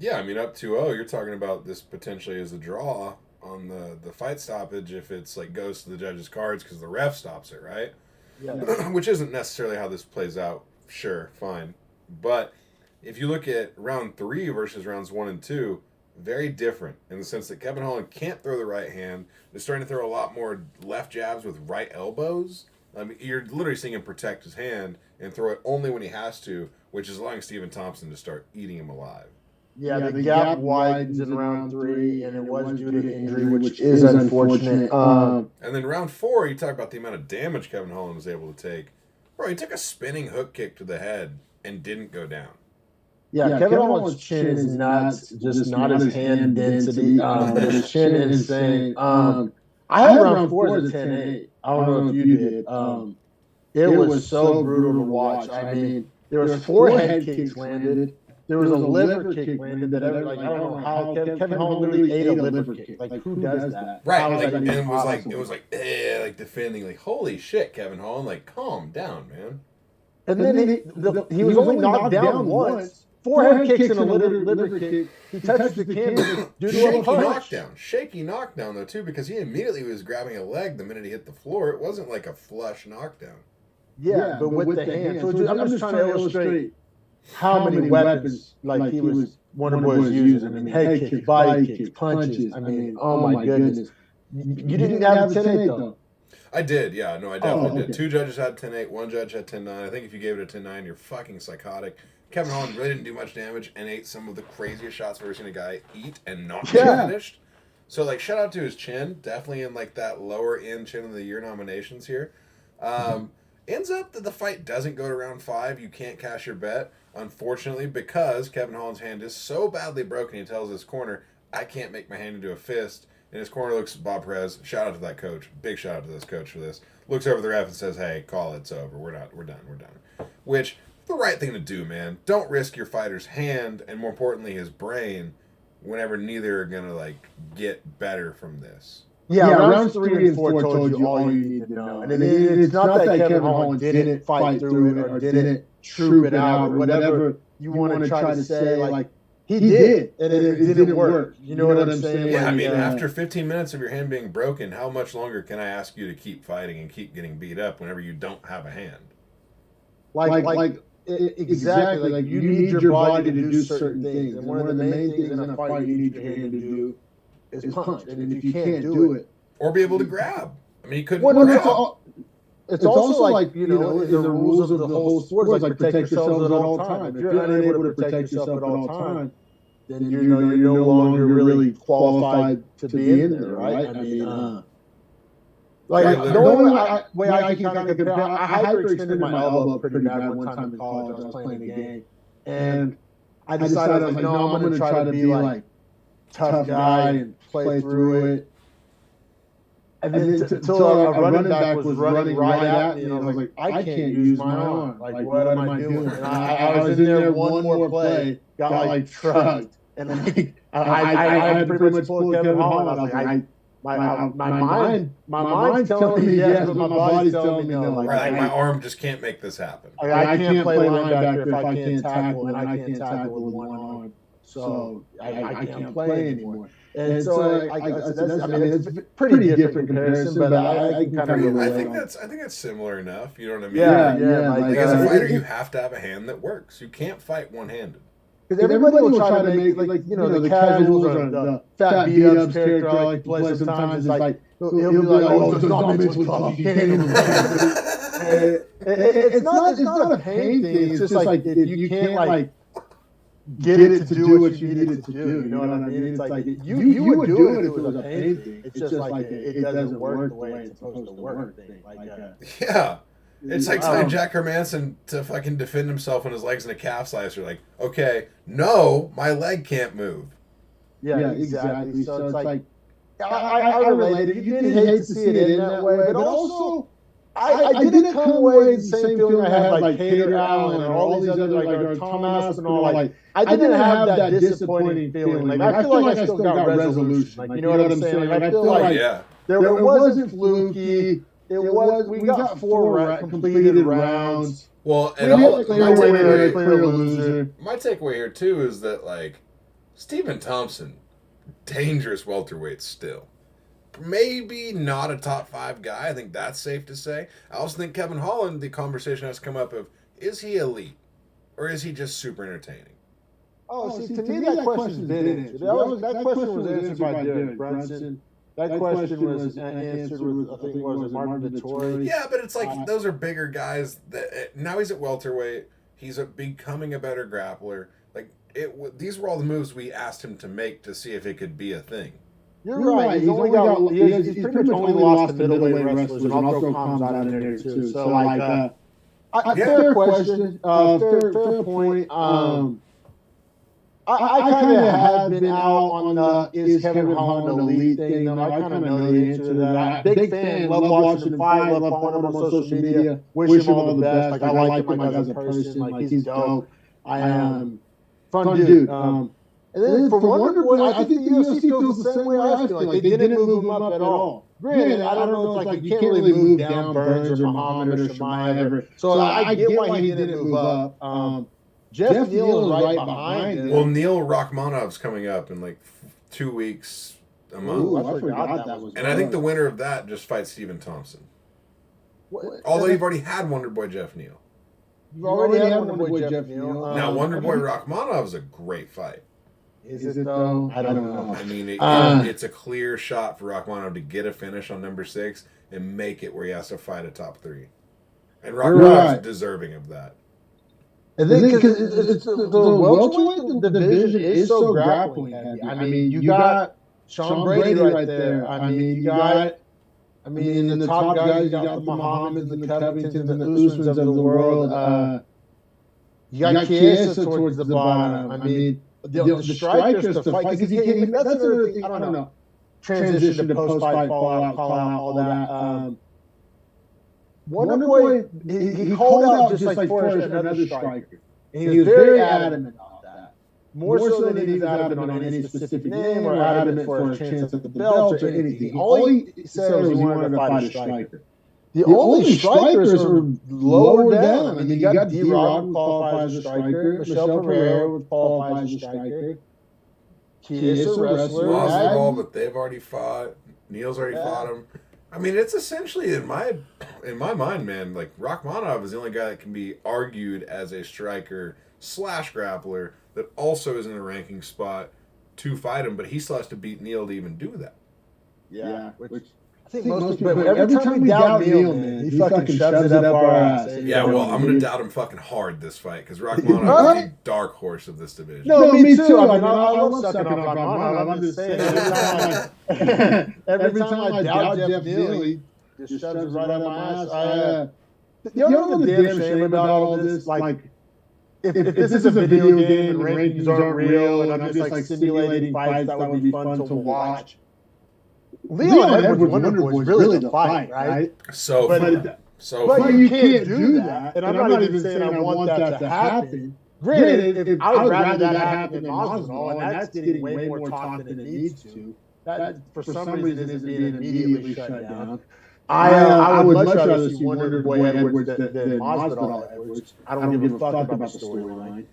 B: Yeah, I mean, up 2-0, you're talking about this potentially as a draw on the fight stoppage if it's goes to the judges' cards because the ref stops it, right?
A: Yeah.
B: Which isn't necessarily how this plays out. Sure, fine. But if you look at round 3 versus rounds 1 and 2, very different in the sense that Kevin Holland can't throw the right hand. They're starting to throw a lot more left jabs with right elbows. I mean, you're literally seeing him protect his hand and throw it only when he has to, which is allowing Stephen Thompson to start eating him alive.
A: Yeah, the gap widens in round 3, and it was due to injury, which is unfortunate.
B: And then round 4, you talk about the amount of damage Kevin Holland was able to take. Bro, he took a spinning hook kick to the head and didn't go down.
A: Yeah, Kevin Holland's chin is just not his hand density. His chin is insane. I had round 4 as a 10-8. I don't know if you did. It was so brutal to watch. I mean, there was 4 head kicks landed. There was a liver kick landed that I don't know how Kevin Holland literally ate a liver kick. Who does that?
B: Right, and it was defending, holy shit, Kevin Holland, calm down, man.
A: And then he was only knocked down once. 4 head kicks and a liver kick. He touched the canvas due to a punch.
B: Shaky knockdown, though, too, because he immediately was grabbing a leg the minute he hit the floor. It wasn't like a flush knockdown.
A: Yeah, but with the hand. So I'm just trying to illustrate how many weapons he was Wonder Boy was using. I mean, head kicks, body kicks, punches. I mean, oh my goodness. You didn't have a 10-8 though.
B: I did, yeah. No, I definitely did. 2 judges had 10-8, 1 judge had 10-9. I think if you gave it a 10-9, you're fucking psychotic. Kevin Holland really didn't do much damage and ate some of the craziest shots I've ever seen a guy eat and not get finished. So, shout out to his chin. Definitely in, that lower end chin of the year nominations here. Ends up that the fight doesn't go to round 5. You can't cash your bet, unfortunately, because Kevin Holland's hand is so badly broken. He tells his corner, I can't make my hand into a fist. And his corner looks at Bob Perez. Shout out to that coach. Big shout out to this coach for this. Looks over the ref and says, hey, call it. It's over. We're done. Which, the right thing to do, man. Don't risk your fighter's hand and, more importantly, his brain whenever neither are going to, get better from this.
A: Yeah, rounds 3 and 4 told you all you need to know. And it's not that Kevin Holland didn't fight through it or didn't troop it out or whatever you want to try to say. He did, and it didn't work. You know what I'm saying?
B: Yeah, I mean, after 15 minutes of your hand being broken, how much longer can I ask you to keep fighting and keep getting beat up whenever you don't have a hand?
A: Exactly. You need your body to do certain things. And one of the main things in a fight you need your hand to do is punch. And if you can't do it,
B: or be able to grab. I mean, he couldn't
A: Well,
B: grab.
A: it's also like, in the rules of the whole sport, it's like protect yourselves at all times. If you're unable to protect yourself at all times, then you're no longer really qualified to be in there, right? I mean, the only way I can kind of compare, I hyperextended my elbow pretty bad one time in college. I was playing a game, and I decided, I was like, no, I'm going to try to be like tough guy and play through it. And then until a running back was running right at me, and I was like, I can't use my arm. Like, what am I doing? And I was in there one more play, got like trucked, and like I pretty much pulled Kevin Holland. I was like, my mind's telling me yes, but my body's telling me no. Like,
B: my arm just can't make this happen.
A: I can't play linebacker if I can't tackle, and I can't tackle with one arm. So I can't play anymore. And so it's a pretty different comparison, but I can kind of relate.
B: I think that's similar enough. You know what I mean?
A: Yeah.
B: Like as a fighter, you have to have a hand that works. You can't fight one-handed.
A: Because everybody will try to make the casuals or the fat beat ups character like play sometimes. It's like he'll be like, oh, it's not mental tough. You can't even play. It's not a pain thing. It's just like if you can't like get it to do what you need it to do. You know what I mean? It's like you would do it if it was a pain thing. It's just like it doesn't work the way it's supposed to work.
B: Yeah. It's like telling Jack Hermanson to fucking defend himself when his leg's in a calf slicer. Like, okay, no, my leg can't move.
A: Yeah, exactly. So it's like, I relate it. You did hate to see it in that way, but also, I didn't come away with the same feeling I had like Hader Allen or all these other, like Tom Aspinall. Like, I didn't have that disappointing feeling. Like, I feel like I still got resolution. Like, you know what I'm saying? Like, I feel like there wasn't fluky. It was. We got 4 completed rounds.
B: Well, and my takeaway here too is that like Stephen Thompson, dangerous welterweight still. Maybe not a top 5 guy. I think that's safe to say. I also think Kevin Holland. The conversation has come up of is he elite or is he just super entertaining?
A: See, to me that question's been answered. That question was answered by Derek Brunson. That question was answered with, I think, was Martin Vittori.
B: Yeah, but it's like those are bigger guys. That now he's at welterweight. He's becoming a better grappler. Like these were all the moves we asked him to make to see if it could be a thing.
A: You're right. He's pretty much only lost to middleweight wrestlers, and I'll throw Combs out in there too. So fair question, fair point. I kind of have been out on the is Kevin Holland elite thing. I kind of know the answer to that. Big fan, love watching him fight, love following him on social media. Wish him all the best. Like I like him as a person. Like he's dope. I am fun dude. And then for Wonderboy, I think the UFC feels the same way I feel. Like they didn't move him up at all. Granted, I don't know if like you can't really move down Burns or Muhammad or Shemaev. So I get why he didn't move up. Jeff Neal is right behind him.
B: Well, Neil Rachmanov's coming up in like 2 weeks, a month.
A: Ooh, I forgot that was.
B: And I think the winner of that just fights Stephen Thompson. Although you've already had Wonderboy Jeff Neal.
A: You've already had Wonderboy Jeff Neal.
B: Now Wonderboy Rachmanov is a great fight.
A: Is it though? I don't know.
B: I mean, it's a clear shot for Rachmanov to get a finish on number 6 and make it where he has to fight a top 3. And Rachmanov's deserving of that.
A: And then because it's the welterweight division is so grappling heavy. I mean, you got Sean Brady right there. I mean, you got. I mean, in the top guys, you got the Muhammad's, the Covingtons, and the Usmans of the world. You got Chiesa towards the bottom. I mean, the strikers to fight because that's another thing. I don't know. Transition to post-fight fallout, call out, all that. Wonderboy, he called out just like for another striker. And he was very adamant about that. More so than he was adamant on any specific name or adamant for a chance at the belt or anything. All he said was he wanted to fight a striker. The only strikers are lower down. I mean, you got D-Rod, who qualifies as a striker. Michelle Pereira would qualify as a striker. Chiesa, wrestler.
B: Masvidal, but they've already fought. Neil's already fought him. I mean, it's essentially in my mind, man. Like Rachmanov is the only guy that can be argued as a striker / grappler that also is in a ranking spot to fight him, but he still has to beat Neil to even do that.
A: Yeah, which I think most people, but every time we doubt Neil, man, he fucking shoves it up our ass.
B: Yeah, well, I'm going to doubt him fucking hard this fight because Rahmanov is the dark horse of this division.
A: No, me too. I mean, I love sucking up Rahmanov. I'm just saying, every time I doubt Jeff Neal, he just shoves it right up my ass. You know the damn shame about all this? Like, if this is a video game and rankings aren't real and I'm just like simulating fights that would be fun to watch, Leon Edwards Wonderboy is really the fight, right? But you can't do that. And I'm not even saying I want that to happen. Granted, I would rather that happen than Masvidal, and that's getting way more talk than it needs to. That, for some reason, isn't being immediately shut down. I would much rather see Wonderboy Edwards than Masvidal Edwards. I don't give a fuck about the storyline.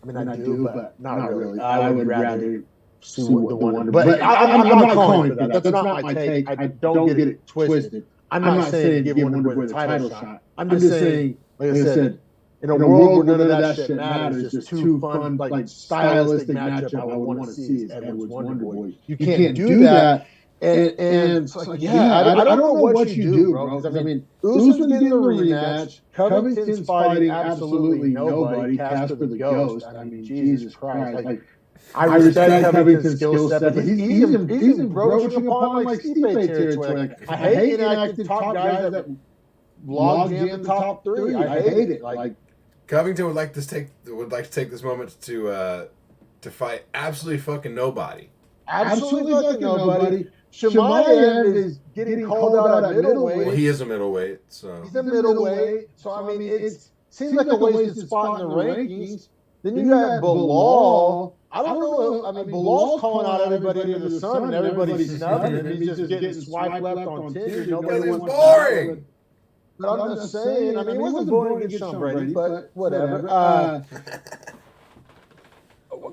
A: I mean, I do, but not really. I would rather see the Wonder. But I'm not calling for that. That's not my take. I don't get it twisted. I'm not saying give Wonderboy the title shot. I'm just saying, like I said, in a world where none of that shit matters, just two fun, like stylistic matchup I would want to see is Edwards Wonderboy. You can't do that. And it's like, I don't know what you do, bro. Because, I mean, Usman's getting the rematch. Covington's fighting absolutely nobody. Casper the Ghost. I mean, Jesus Christ. Like, I respect Covington's skill set, but he's broaching upon, like, Stipe territory. Like, I hate inactive top guys that log jam the top three. I hate it. Like,
B: Covington would like to take this moment to fight absolutely fucking nobody.
A: Absolutely fucking nobody. Chimaev is getting called out at middleweight.
B: Well, he is a middleweight, so
A: he's a middleweight. So I mean, it seems like a wasted spot in the rankings. Then you got Bilal. I don't know. I mean, Bilal's calling out everybody under the sun, and everybody's snubbing him. He's just getting swiped left on Tinder. Nobody wants
B: boring.
A: But I'm just saying. I mean, it wasn't boring against Sean Brady, but whatever.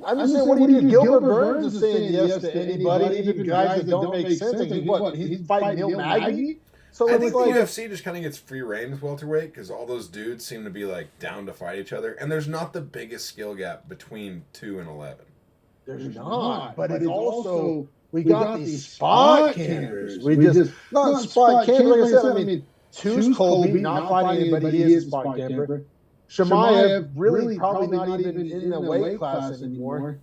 A: I'm just saying, what do you do? Gilbert Burns is saying yes to anybody, even guys that don't make sense. Like, he's fighting Neil Magny? So
B: I think the UFC just kind of gets free reign with welterweight because all those dudes seem to be like down to fight each other, and there's not the biggest skill gap between 2 and 11.
A: There's not, but it's also we got these spot campers. We just not spot campers. Like I said, I mean, 2's Colby not fighting anybody. He is a spot camper. Chimaev really probably not even in the weight class anymore.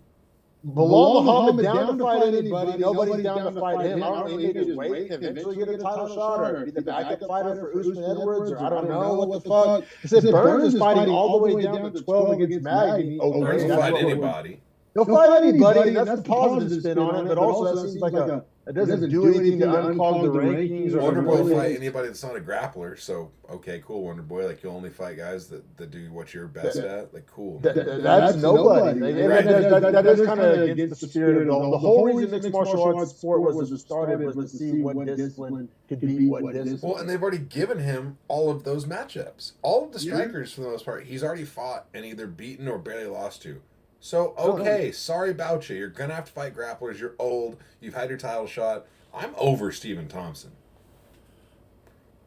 A: Bilal Muhammad down to fight anybody. Nobody's down to fight him. I don't know if he can just wait and eventually get a title shot or be the backup fighter for Usman Edwards or I don't know what the fuck. He said Burns is fighting all the way down to 12 against Magny.
B: Burns will fight anybody.
A: He'll fight anybody, and that's the positive spin on it, but also that seems like it doesn't do anything to unclog the rankings.
B: Wonderboy will fight anybody that's not a grappler, so okay, cool, Wonderboy. Like, you'll only fight guys that do what you're best at. Like, cool.
A: That's nobody. Right. That is kind of against the spirit of the whole reason mixed martial arts sport was started was to see what discipline could beat what discipline.
B: Well, and they've already given him all of those matchups. All of the strikers, for the most part, he's already fought and either beaten or barely lost to. So, okay, sorry about you. You're going to have to fight grapplers. You're old. You've had your title shot. I'm over Stephen Thompson.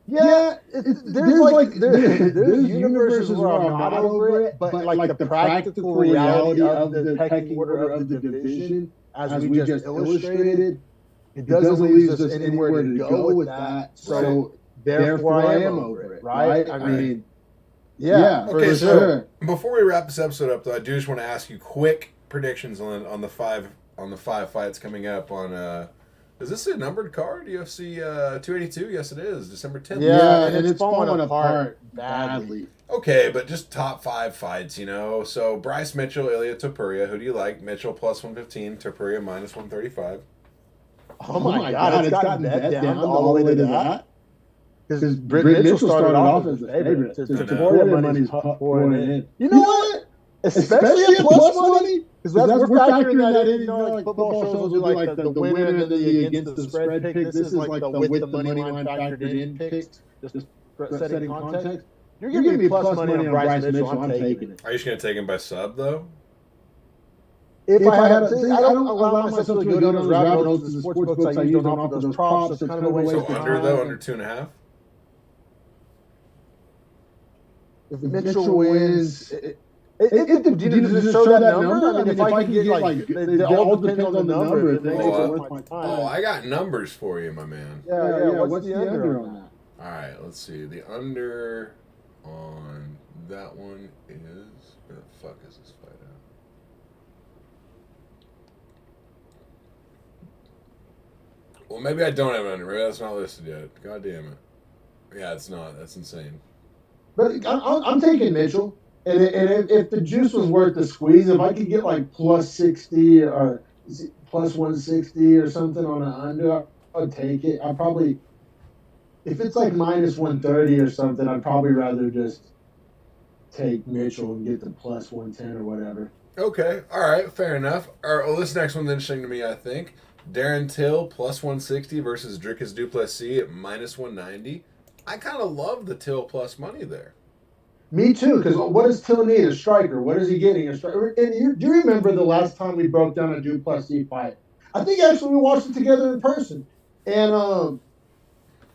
A: Yeah, there's universes where I'm not over it, but like the practical reality of the pecking order of the division, as we just illustrated, it doesn't leave us anywhere to go with that. So, therefore, I am over it, right? I mean... Yeah,
B: okay,
A: for
B: so
A: sure.
B: Before we wrap this episode up, though, I do just want to ask you quick predictions on the five fights coming up on. Is this a numbered card? UFC 282? Yes, it is. December 10th.
A: Yeah, and it's falling apart badly.
B: Okay, but just top 5 fights, you know. So Bryce Mitchell, Ilya Topuria. Who do you like? Mitchell plus 115, Topuria minus 135.
A: Oh my God, it's gotten bet down all the way to that. Because Britt Mitchell started off as the favorite. Topuria money's pouring in. You know what? Especially at plus money? Because we're factoring that in. You know, like football shows will do like the winner and then the against the spread pick. This is like the with the money line factored in picks. Just setting context. You're giving me plus money on Bryce Mitchell. I'm taking it.
B: Are you just going to take him by sub, though?
A: If I had, I don't allow myself to go down those rabbit holes to the sports books I use on off of those props. So kind of a waste of time.
B: So under, though, under 2.5?
A: If Mitchell wins, Does it show that number? I mean, if I can get it all depends on the number. If it makes it worth my time.
B: Oh, I got numbers for you, my man.
A: Yeah. What's the under on that?
B: All right, let's see. The under on that one is where the fuck is this fight at? Well, maybe I don't have an under. Maybe that's not listed yet. God damn it. Yeah, it's not. That's insane.
A: But I'm taking Mitchell. And if the juice was worth the squeeze, if I could get like plus 60 or plus 160 or something on an under, I'd take it. I'd probably, if it's like minus 130 or something, I'd probably rather just take Mitchell and get the plus 110 or whatever.
B: Okay, all right, fair enough. All right, well, this next one's interesting to me, I think. Darren Till plus 160 versus Dricus Duplessis at minus 190. I kind of love the Till plus money there.
A: Me too, because what does Till need? A striker. What is he getting? A striker. And do you remember the last time we broke down a Duplessis fight? I think actually we watched it together in person. And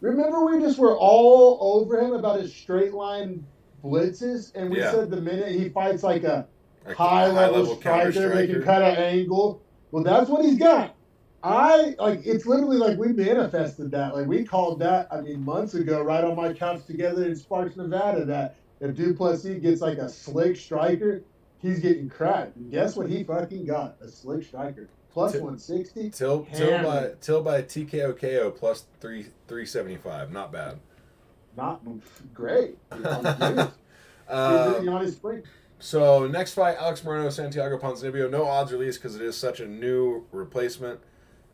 A: remember we just were all over him about his straight line blitzes, and we said the minute he fights like a high level striker, they can cut an angle. Well, that's what he's got. It's literally like we manifested that. Like we called that, months ago, right on my couch together in Sparks, Nevada, that if Duplessis gets like a slick striker, he's getting cracked. And guess what he fucking got? A slick striker. Plus 160.
B: Till by TKO KO plus 375. Not bad.
A: Not great.
B: So next fight, Alex Moreno, Santiago Ponzinibbio. No odds released because it is such a new replacement.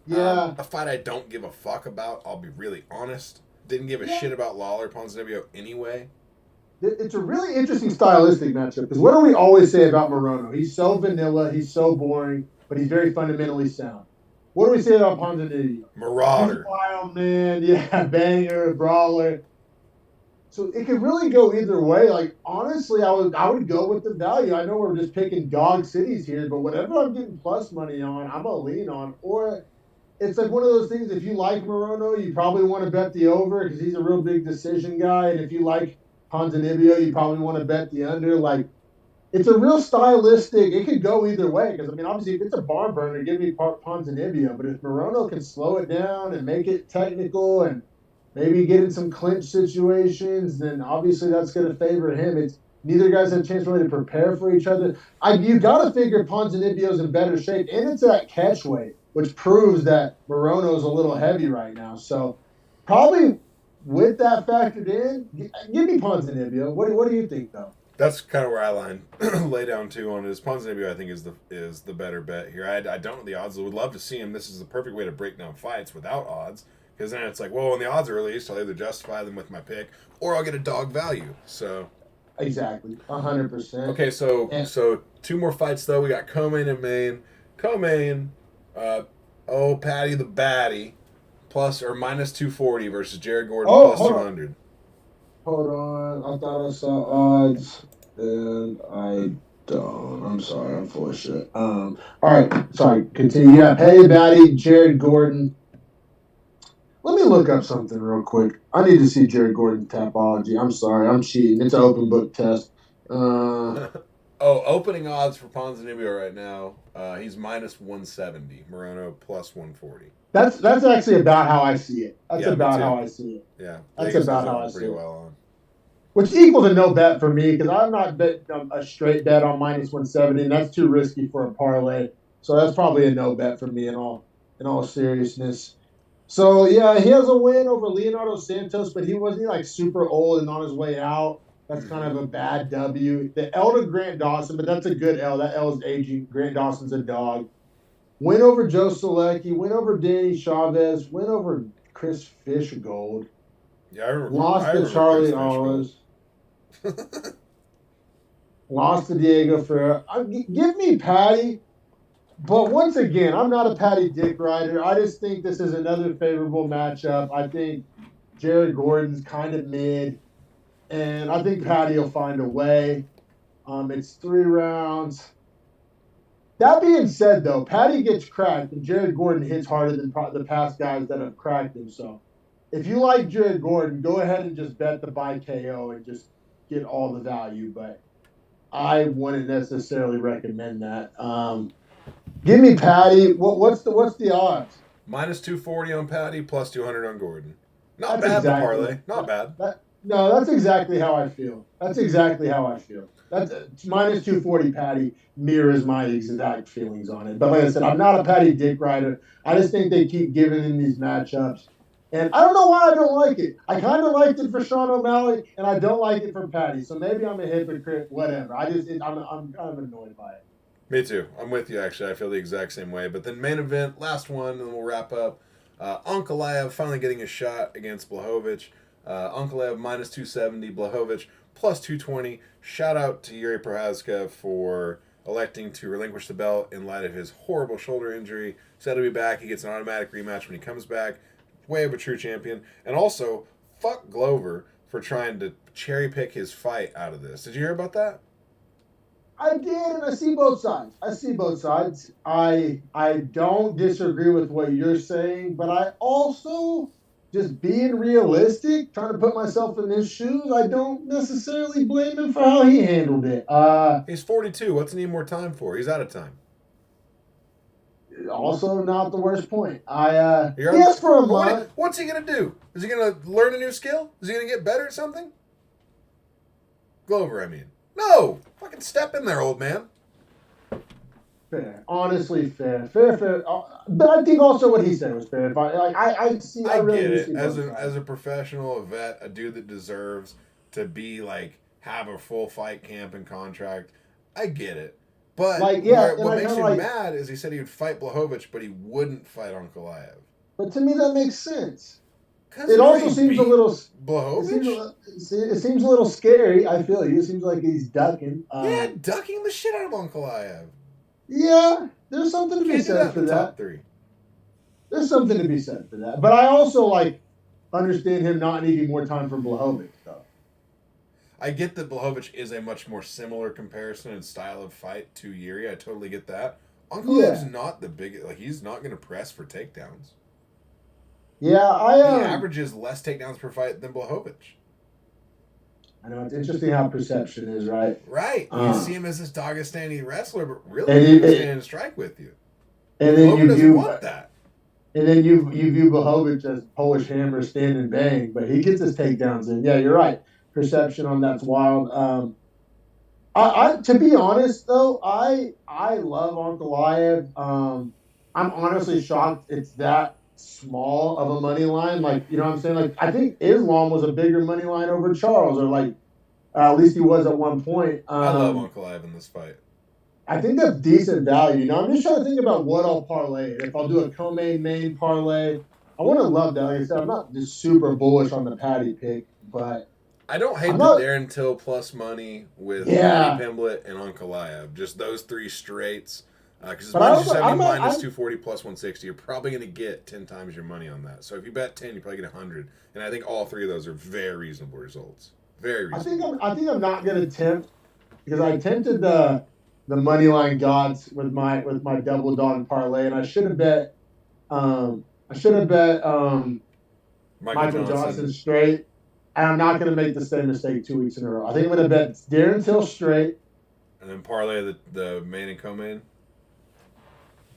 A: Yeah.
B: A fight I don't give a fuck about, I'll be really honest. Didn't give a shit about Lawler Ponzinibbio anyway.
A: It's a really interesting stylistic matchup because what do we always say about Moreno? He's so vanilla, he's so boring, but he's very fundamentally sound. What do we say about Ponzinibbio?
B: Marauder.
A: Wild man, banger, brawler. So it could really go either way. Like honestly, I would go with the value. I know we're just picking dog cities here, but whatever I'm getting plus money on, I'm gonna lean on. Or it's like one of those things. If you like Moreno, you probably want to bet the over because he's a real big decision guy, and if you like Ponzinibbio, you probably want to bet the under. Like, it's a real stylistic. It could go either way because obviously, if it's a barn burner, give me Ponzinibbio. But if Moreno can slow it down and make it technical and maybe get in some clinch situations, then obviously that's going to favor him. It's neither guys have a chance really to prepare for each other. You got to figure Ponzinibbio's in better shape, and it's at catch weight, which proves that Moreno's a little heavy right now. So probably. With that factored in, give me Ponzinibbio. What do you think, though?
B: That's kind of where I lay down too on is Ponzinibbio. I think is the better bet here. I don't know the odds. I would love to see him. This is the perfect way to break down fights without odds because then it's like, well, when the odds are released, I'll either justify them with my pick or I'll get a dog value. So
A: exactly, 100%.
B: Okay, so two more fights though. We got co-main and main. Co-main, Patty the Batty. Plus or minus 240 versus Jared Gordon plus 200.
A: Hold on. I thought I saw odds, and I don't. I'm sorry. I'm full of shit. All right. Sorry. Continue. Yeah. Hey, Batty, Jared Gordon. Let me look up something real quick. I need to see Jared Gordon Tapology. I'm sorry. I'm cheating. It's an open book test.
B: Opening odds for Ponzinibbio right now. He's minus 170. Moreno plus 140.
A: That's actually about how I see it. That's about how I see it.
B: Yeah.
A: That's about how I see it.
B: Well on.
A: Which equals a no bet for me because I'm not betting a straight bet on minus 170, and that's too risky for a parlay. So that's probably a no bet for me in all seriousness. So yeah, he has a win over Leonardo Santos, but he wasn't like super old and on his way out. That's kind of a bad W. The L to Grant Dawson, but that's a good L. That L is aging. Grant Dawson's a dog. Win over Joe Solecki, win over Danny Chavez, win over Chris Fishgold.
B: Yeah, I remember.
A: Lost to Charlie Olives. Lost to Diego Ferreira. Give me Patty. But once again, I'm not a Patty dick rider. I just think this is another favorable matchup. I think Jared Gordon's kind of mid. And I think Patty will find a way. It's 3 rounds. That being said, though, Patty gets cracked, and Jared Gordon hits harder than the past guys that have cracked him. So if you like Jared Gordon, go ahead and just bet the by KO and just get all the value. But I wouldn't necessarily recommend that. Give me Patty. What's the odds?
B: Minus 240 on Patty, plus 200 on Gordon. Not
A: That's
B: bad in the
A: exactly
B: parlay. Not bad.
A: no. That's exactly how I feel. That's exactly how I feel. That's minus 240 Patty mirrors my exact feelings on it. But like I said, I'm not a Patty dick rider. I just think they keep giving him these matchups. And I don't know why I don't like it. I kind of liked it for Sean O'Malley, and I don't like it for Patty. So maybe I'm a hypocrite, whatever. I'm kind of annoyed by it.
B: Me too. I'm with you, actually. I feel the exact same way. But then main event, last one, and then we'll wrap up. Ankalaev finally getting a shot against Blachowicz. Ankalaev minus 270, Blachowicz plus 220. Shout out to Yuri Prochazka for electing to relinquish the belt in light of his horrible shoulder injury. Said he'll be back. He gets an automatic rematch when he comes back. Way of a true champion. And also, fuck Glover for trying to cherry pick his fight out of this. Did you hear about that?
A: I did, and I see both sides. I don't disagree with what you're saying, but I also, just being realistic, trying to put myself in his shoes, I don't necessarily blame him for how he handled it.
B: He's 42. What's he need more time for? He's out of time.
A: Also, not the worst point. Yes, for a month.
B: What's he gonna do? Is he gonna learn a new skill? Is he gonna get better at something? Glover, I mean. No! Fucking step in there, old man.
A: Fair. Honestly, fair. But I think also what he said was fair. If I really
B: get it. As a professional, a vet, a dude that deserves to be like have a full fight camp and contract, I get it. But what makes you mad is he said he would fight Blachowicz, but he wouldn't fight Ankalaev.
A: But to me, that makes sense. It also seems a little.
B: Blachowicz?
A: It seems a little scary. I feel you. It seems like he's ducking.
B: Ducking the shit out of Ankalaev.
A: Yeah, there's something to be said for that.
B: Top three.
A: There's something to be said for that. But I also understand him not needing more time for Blachowicz, though.
B: I get that Blachowicz is a much more similar comparison and style of fight to Yuri. I totally get that. Ankalaev's not the biggest. He's not going to press for takedowns.
A: Yeah,
B: he averages less takedowns per fight than Blachowicz.
A: I know, it's interesting how perception is, right?
B: Right. You see him as this Dagestani wrestler, but really he doesn't stand and strike with you.
A: And then
B: you doesn't want that.
A: And then you view Blachowicz as Polish Hammer, stand and bang, but he gets his takedowns in. Yeah, you're right. Perception on that's wild. To be honest though, I love Ankalaev. I'm honestly shocked it's that small of a money line. You know what I'm saying? I think Islam was a bigger money line over Charles, or at least he was at one point.
B: I love Ankalaev in this fight.
A: I think that's decent value. I'm just trying to think about what I'll parlay. If I'll do a co-main parlay, I want to love that. Like I said, I'm not just super bullish on the Patty pick, but
B: I don't hate the Darren Till plus money with Patty Pimblett and Ankalaev. Just those three straights. Because it's minus 270 minus 240 plus 160. You're probably going to get 10 times your money on that. So if you bet 10, you probably get 100. And I think all three of those are very reasonable results. Very reasonable.
A: I think I'm not going to tempt, because I tempted the moneyline gods with my double dog parlay, and I should have bet Michael Johnson straight. And I'm not going to make the same mistake 2 weeks in a row. I think I'm going to bet Darren Till straight,
B: and then parlay the main and co-main.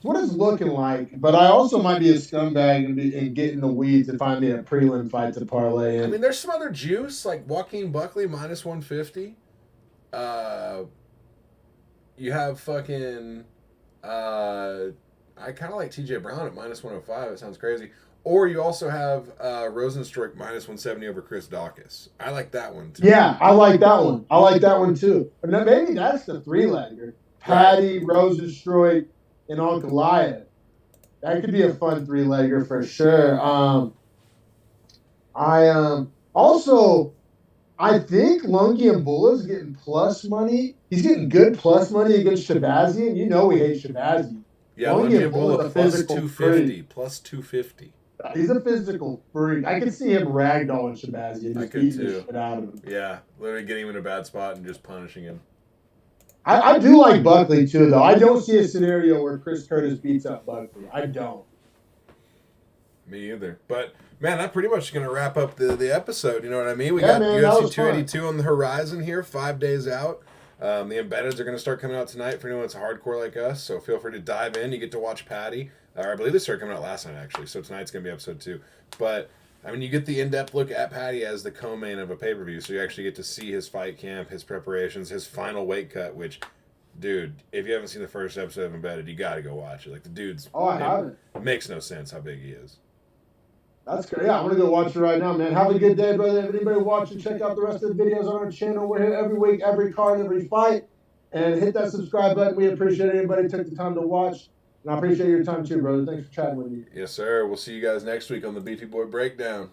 A: What it's looking like, but I also might be a scumbag and get in the weeds and find me a prelim fight to parlay in.
B: I mean, there's some other juice, like Joaquin Buckley minus 150. You have fucking. I kind of like TJ Brown at minus 105. It sounds crazy. Or you also have Rosenstruck minus 170 over Chris Dawkins. I like that one too.
A: Yeah, I like that one. Too. But maybe that's the three-legger. Patty, Rosenstruck, and Ankalaev. That could be a fun three-legger for sure. I think Lungi and Bulla's getting plus money. He's getting good plus money against Shabazian. You know we hate Shabazian.
B: Yeah, Lungi and Bulla plus 250. Plus 250.
A: He's a physical freak. I could see him ragdolling Shabazian.
B: I could too.
A: Shit out of him.
B: Yeah, literally getting him in a bad spot and just punishing him.
A: I do like Buckley too, though. I don't see a scenario where Chris Curtis beats up Buckley. I don't.
B: Me either. But man, that pretty much is going to wrap up the episode. You know what I mean? We got UFC 282 on the horizon here, 5 days out. The embeds are going to start coming out tonight for anyone that's hardcore like us. So feel free to dive in. You get to watch Patty. Or I believe they started coming out last night actually. So tonight's going to be episode 2. But I mean, you get the in-depth look at Patty as the co-main of a pay-per-view. So you actually get to see his fight camp, his preparations, his final weight cut. Which, dude, if you haven't seen the first episode of Embedded, you got to go watch it. Like the dude's.
A: Oh, I haven't.
B: It makes no sense how big he is.
A: That's great. Yeah, I'm going to go watch it right now, man. Have a good day, brother. If anybody watching, check out the rest of the videos on our channel. We're here every week, every card, every fight. And hit that subscribe button. We appreciate anybody who took the time to watch. And I appreciate your time too, brother. Thanks for chatting with me.
B: Yes, sir. We'll see you guys next week on the Beefy Boy Breakdown.